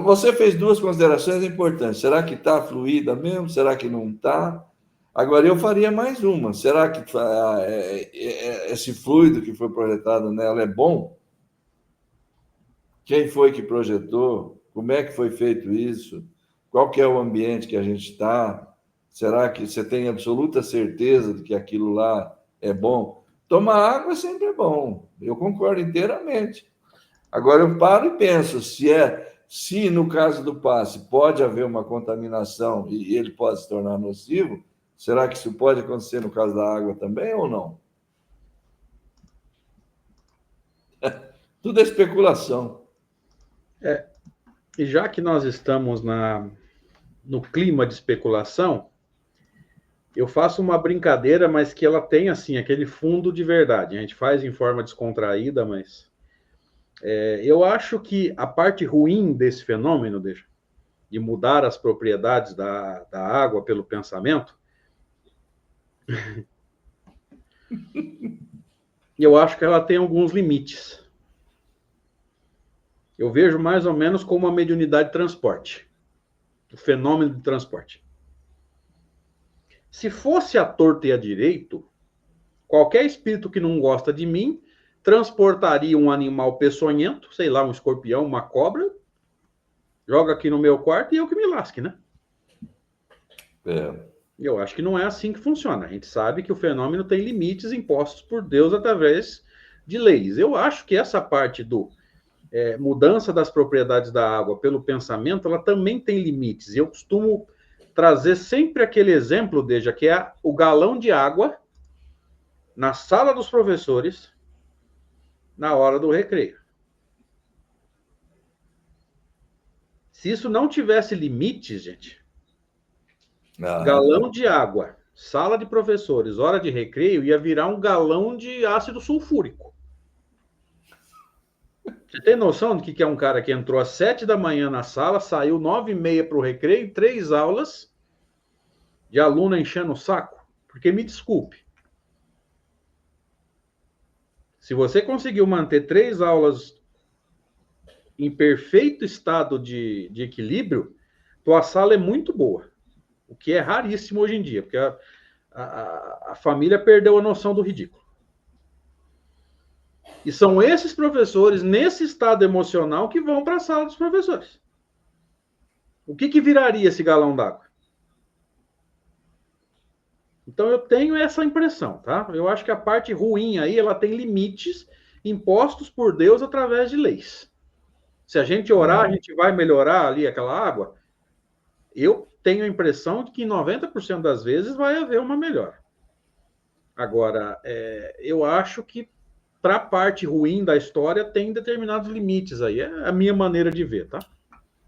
Você fez duas considerações importantes. Será que está fluida mesmo? Será que não está? Agora, eu faria mais uma. Será que esse fluido que foi projetado nela é bom? Quem foi que projetou? Como é que foi feito isso? Qual que é o ambiente que a gente está? Será que você tem absoluta certeza de que aquilo lá é bom? Tomar água sempre é bom. Eu concordo inteiramente. Agora, eu paro e penso, se no caso do passe pode haver uma contaminação e ele pode se tornar nocivo, será que isso pode acontecer no caso da água também ou não? Tudo é especulação. E já que nós estamos no clima de especulação, eu faço uma brincadeira, mas que ela tem, assim, aquele fundo de verdade. A gente faz em forma descontraída, mas... eu acho que a parte ruim desse fenômeno, de mudar as propriedades da água pelo pensamento, eu acho que ela tem alguns limites. Eu vejo mais ou menos como uma mediunidade de transporte, o fenômeno de transporte. Se fosse à torta e à direito, qualquer espírito que não gosta de mim transportaria um animal peçonhento, sei lá, um escorpião, uma cobra, joga aqui no meu quarto e eu que me lasque, né? Eu acho que não é assim que funciona. A gente sabe que o fenômeno tem limites impostos por Deus através de leis. Eu acho que essa parte do mudança das propriedades da água pelo pensamento, ela também tem limites. E eu costumo trazer sempre aquele exemplo, Deja, que é o galão de água na sala dos professores na hora do recreio. Se isso não tivesse limites, gente, galão de água, sala de professores, hora de recreio, ia virar um galão de ácido sulfúrico. Você tem noção do que é um cara que entrou às 7 da manhã na sala, saiu 9h30 para o recreio, 3 aulas de aluno enchendo o saco? Porque me desculpe, se você conseguiu manter 3 aulas em perfeito estado de equilíbrio, tua sala é muito boa, o que é raríssimo hoje em dia, porque a família perdeu a noção do ridículo. E são esses professores, nesse estado emocional, que vão para a sala dos professores. O que viraria esse galão d'água? Então, eu tenho essa impressão, tá? Eu acho que a parte ruim aí, ela tem limites impostos por Deus através de leis. Se a gente orar, a gente vai melhorar ali aquela água? Eu tenho a impressão de que em 90% das vezes vai haver uma melhora. Agora, eu acho que para a parte ruim da história tem determinados limites aí. É a minha maneira de ver, tá?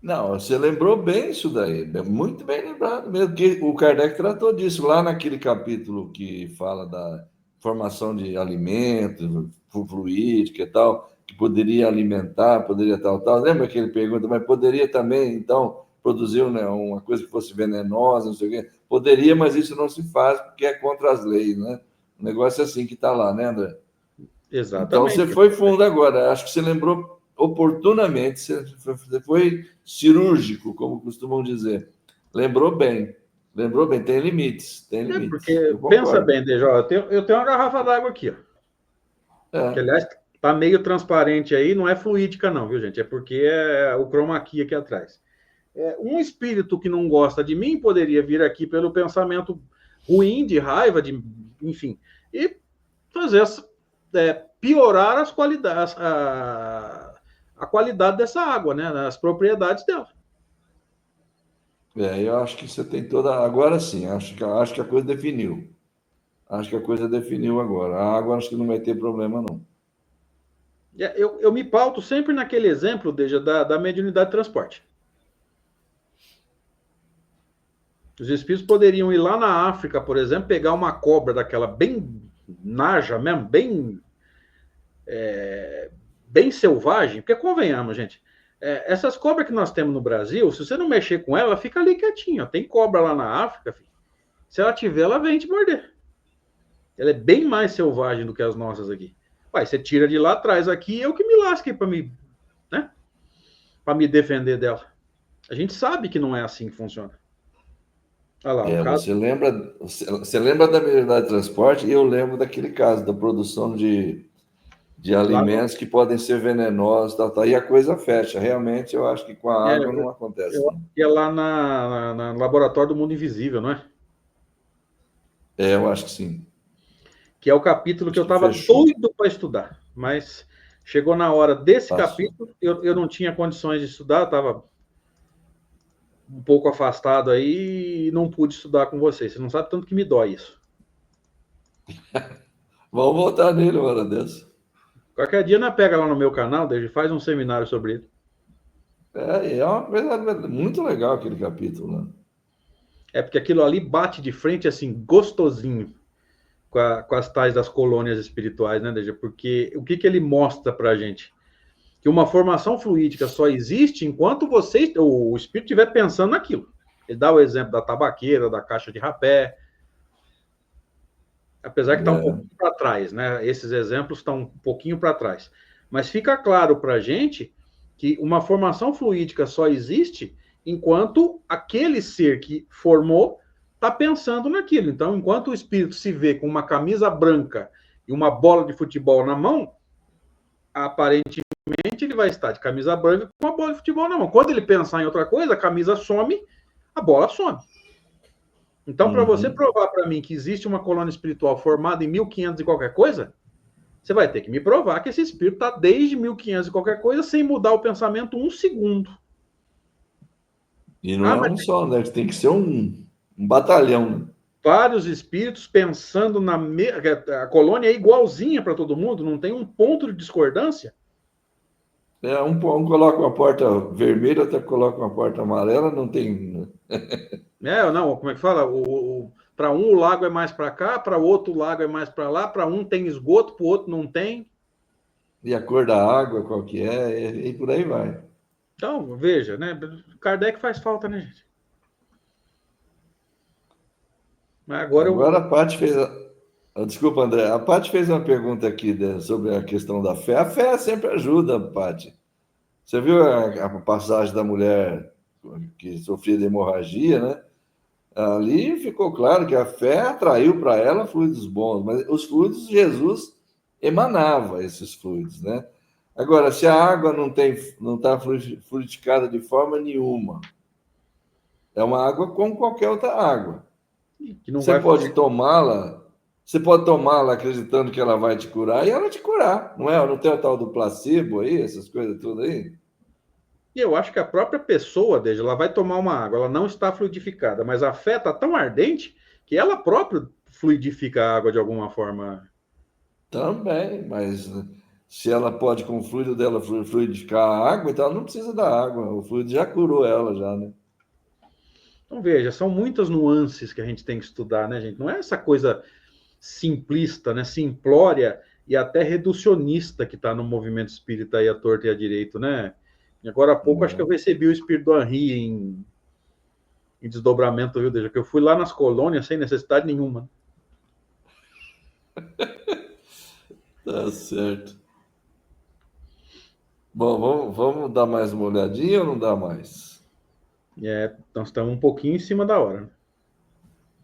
Não, você lembrou bem isso daí, muito bem lembrado mesmo, que o Kardec tratou disso lá naquele capítulo que fala da formação de alimentos, fluídica e tal, que poderia alimentar, poderia tal. Lembra que ele pergunta, mas poderia também, então, produzir uma coisa que fosse venenosa, não sei o quê? Poderia, mas isso não se faz porque é contra as leis, né? Um negócio assim que está lá, né, André? Exatamente. Então, você foi fundo agora. Acho que você lembrou oportunamente, você foi cirúrgico, como costumam dizer. Lembrou bem, tem limites. Porque, pensa bem, Deja, eu tenho uma garrafa d'água aqui, ó. Que, aliás, tá meio transparente aí, não é fluídica não, viu, gente? É porque é o chroma key aqui atrás. Um espírito que não gosta de mim poderia vir aqui pelo pensamento ruim, de raiva, enfim, e fazer piorar as qualidades, a qualidade dessa água, né? As propriedades dela. Eu acho que você tem toda. Agora sim, acho que a coisa definiu. Acho que a coisa definiu agora. A água acho que não vai ter problema, não. Eu me pauto sempre naquele exemplo, Deja, da mediunidade de transporte. Os espíritos poderiam ir lá na África, por exemplo, pegar uma cobra daquela bem naja mesmo, bem selvagem, porque convenhamos, gente, essas cobras que nós temos no Brasil, se você não mexer com ela, ela fica ali quietinha. Tem cobra lá na África, filho. Se ela tiver, ela vem te morder. Ela é bem mais selvagem do que as nossas aqui. Uai, você tira de lá, traz aqui, eu que me lasque para me, né? Para me defender dela. A gente sabe que não é assim que funciona. Olha lá, o caso. Você lembra da mediunidade de transporte? E eu lembro daquele caso da produção de alimentos que podem ser venenosos, tal. E a coisa fecha. Realmente, eu acho que com a água não acontece. Eu ia lá no Laboratório do Mundo Invisível, não é? Eu acho que sim. Que é o capítulo que eu estava doido para estudar, mas chegou na hora desse capítulo, eu não tinha condições de estudar, estava um pouco afastado aí e não pude estudar com vocês. Você não sabe tanto que me dói isso. Vamos voltar nele uma hora dessa. Qualquer dia nós pega lá no meu canal, David, faz um seminário sobre ele. É uma coisa muito legal aquele capítulo, né? É porque aquilo ali bate de frente assim, gostosinho, com as tais das colônias espirituais, né, Deja? Porque o que ele mostra pra gente? Que uma formação fluídica só existe enquanto o espírito estiver pensando naquilo. Ele dá o exemplo da tabaqueira, da caixa de rapé, apesar que está um pouquinho para trás, né? Esses exemplos estão um pouquinho para trás. Mas fica claro para a gente que uma formação fluídica só existe enquanto aquele ser que formou está pensando naquilo. Então, enquanto o espírito se vê com uma camisa branca e uma bola de futebol na mão, aparentemente ele vai estar de camisa branca com uma bola de futebol na mão. Quando ele pensar em outra coisa, a camisa some, a bola some. Então, para você provar para mim que existe uma colônia espiritual formada em 1500 e qualquer coisa, você vai ter que me provar que esse espírito está desde 1500 e qualquer coisa sem mudar o pensamento um segundo. E não é um só, né? Tem que ser um batalhão, né? Vários espíritos pensando a colônia é igualzinha para todo mundo, não tem um ponto de discordância. Um coloca uma porta vermelha, outro coloca uma porta amarela, não tem. Não, como é que fala? Para um o lago é mais para cá, para o outro o lago é mais para lá, para um tem esgoto, para o outro não tem. E a cor da água, qual que é, e por aí vai. Então, veja, né? Kardec faz falta, né, gente? Mas agora a Paty fez. Desculpa, André. A Paty fez uma pergunta aqui sobre a questão da fé. A fé sempre ajuda, Paty. Você viu a passagem da mulher que sofria de hemorragia, né? Ali ficou claro que a fé atraiu para ela fluidos bons, mas os fluidos Jesus emanava esses fluidos, né? Agora, se a água não está fluidificada de forma nenhuma, é uma água como qualquer outra água. Você pode tomá-la acreditando que ela vai te curar e ela te curar, não é? Não tem o tal do placebo aí, essas coisas tudo aí? E eu acho que a própria pessoa, desde ela vai tomar uma água, ela não está fluidificada, mas a fé está tão ardente que ela própria fluidifica a água de alguma forma. Também, mas se ela pode, com o fluido dela, fluidificar a água, então ela não precisa da água. O fluido já curou ela, já, né? Então, veja, são muitas nuances que a gente tem que estudar, né, gente? Não é essa coisa simplista, né, simplória e até reducionista que está no movimento espírita aí, à torta e à direito, né? E agora há pouco, acho que eu recebi o espírito do Henri em desdobramento, viu, Deja? Que eu fui lá nas colônias sem necessidade nenhuma. Tá certo. Bom, vamos dar mais uma olhadinha ou não dá mais? Nós estamos um pouquinho em cima da hora.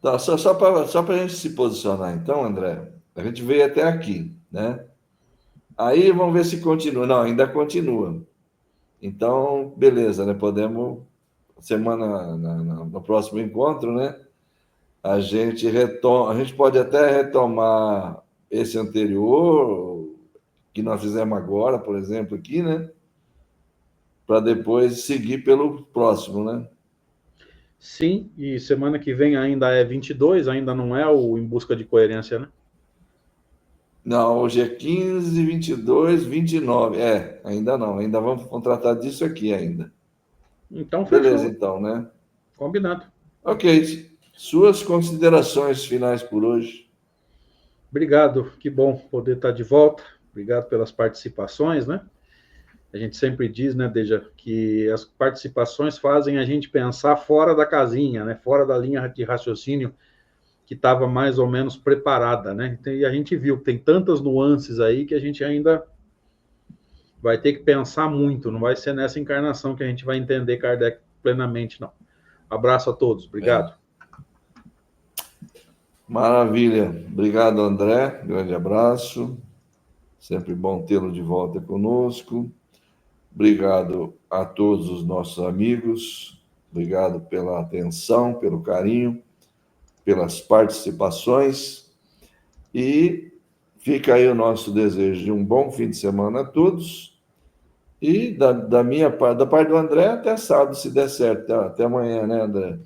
Tá, só para a gente se posicionar, então, André, a gente veio até aqui, né? Aí vamos ver se continua. Não, ainda continua. Então, beleza, né? Podemos, no próximo encontro, né? A gente pode até retomar esse anterior, que nós fizemos agora, por exemplo, aqui, né? Para depois seguir pelo próximo, né? Sim, e semana que vem ainda é 22, ainda não é o Em Busca de Coerência, né? Não, hoje é 15, 22, 29. Ainda não, ainda vamos contratar disso aqui ainda. Então, Beleza, fechou. então, né? Combinado. Ok. Suas considerações finais por hoje. Obrigado, que bom poder estar de volta. Obrigado pelas participações, né? A gente sempre diz, né, Deja, que as participações fazem a gente pensar fora da casinha, né? Fora da linha de raciocínio que estava mais ou menos preparada, né? E a gente viu que tem tantas nuances aí que a gente ainda vai ter que pensar muito. Não vai ser nessa encarnação que a gente vai entender Kardec plenamente, não. Abraço a todos. Obrigado. Maravilha. Obrigado, André. Grande abraço. Sempre bom tê-lo de volta conosco. Obrigado a todos os nossos amigos. Obrigado pela atenção, pelo carinho, pelas participações. E fica aí o nosso desejo de um bom fim de semana a todos. E da parte do André, até sábado, se der certo. Até amanhã, né, André?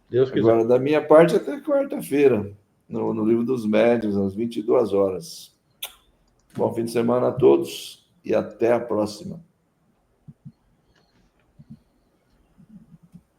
Deus quiser. Agora, da minha parte, até quarta-feira, no Livro dos Médiuns, às 22 horas. Bom fim de semana a todos e até a próxima.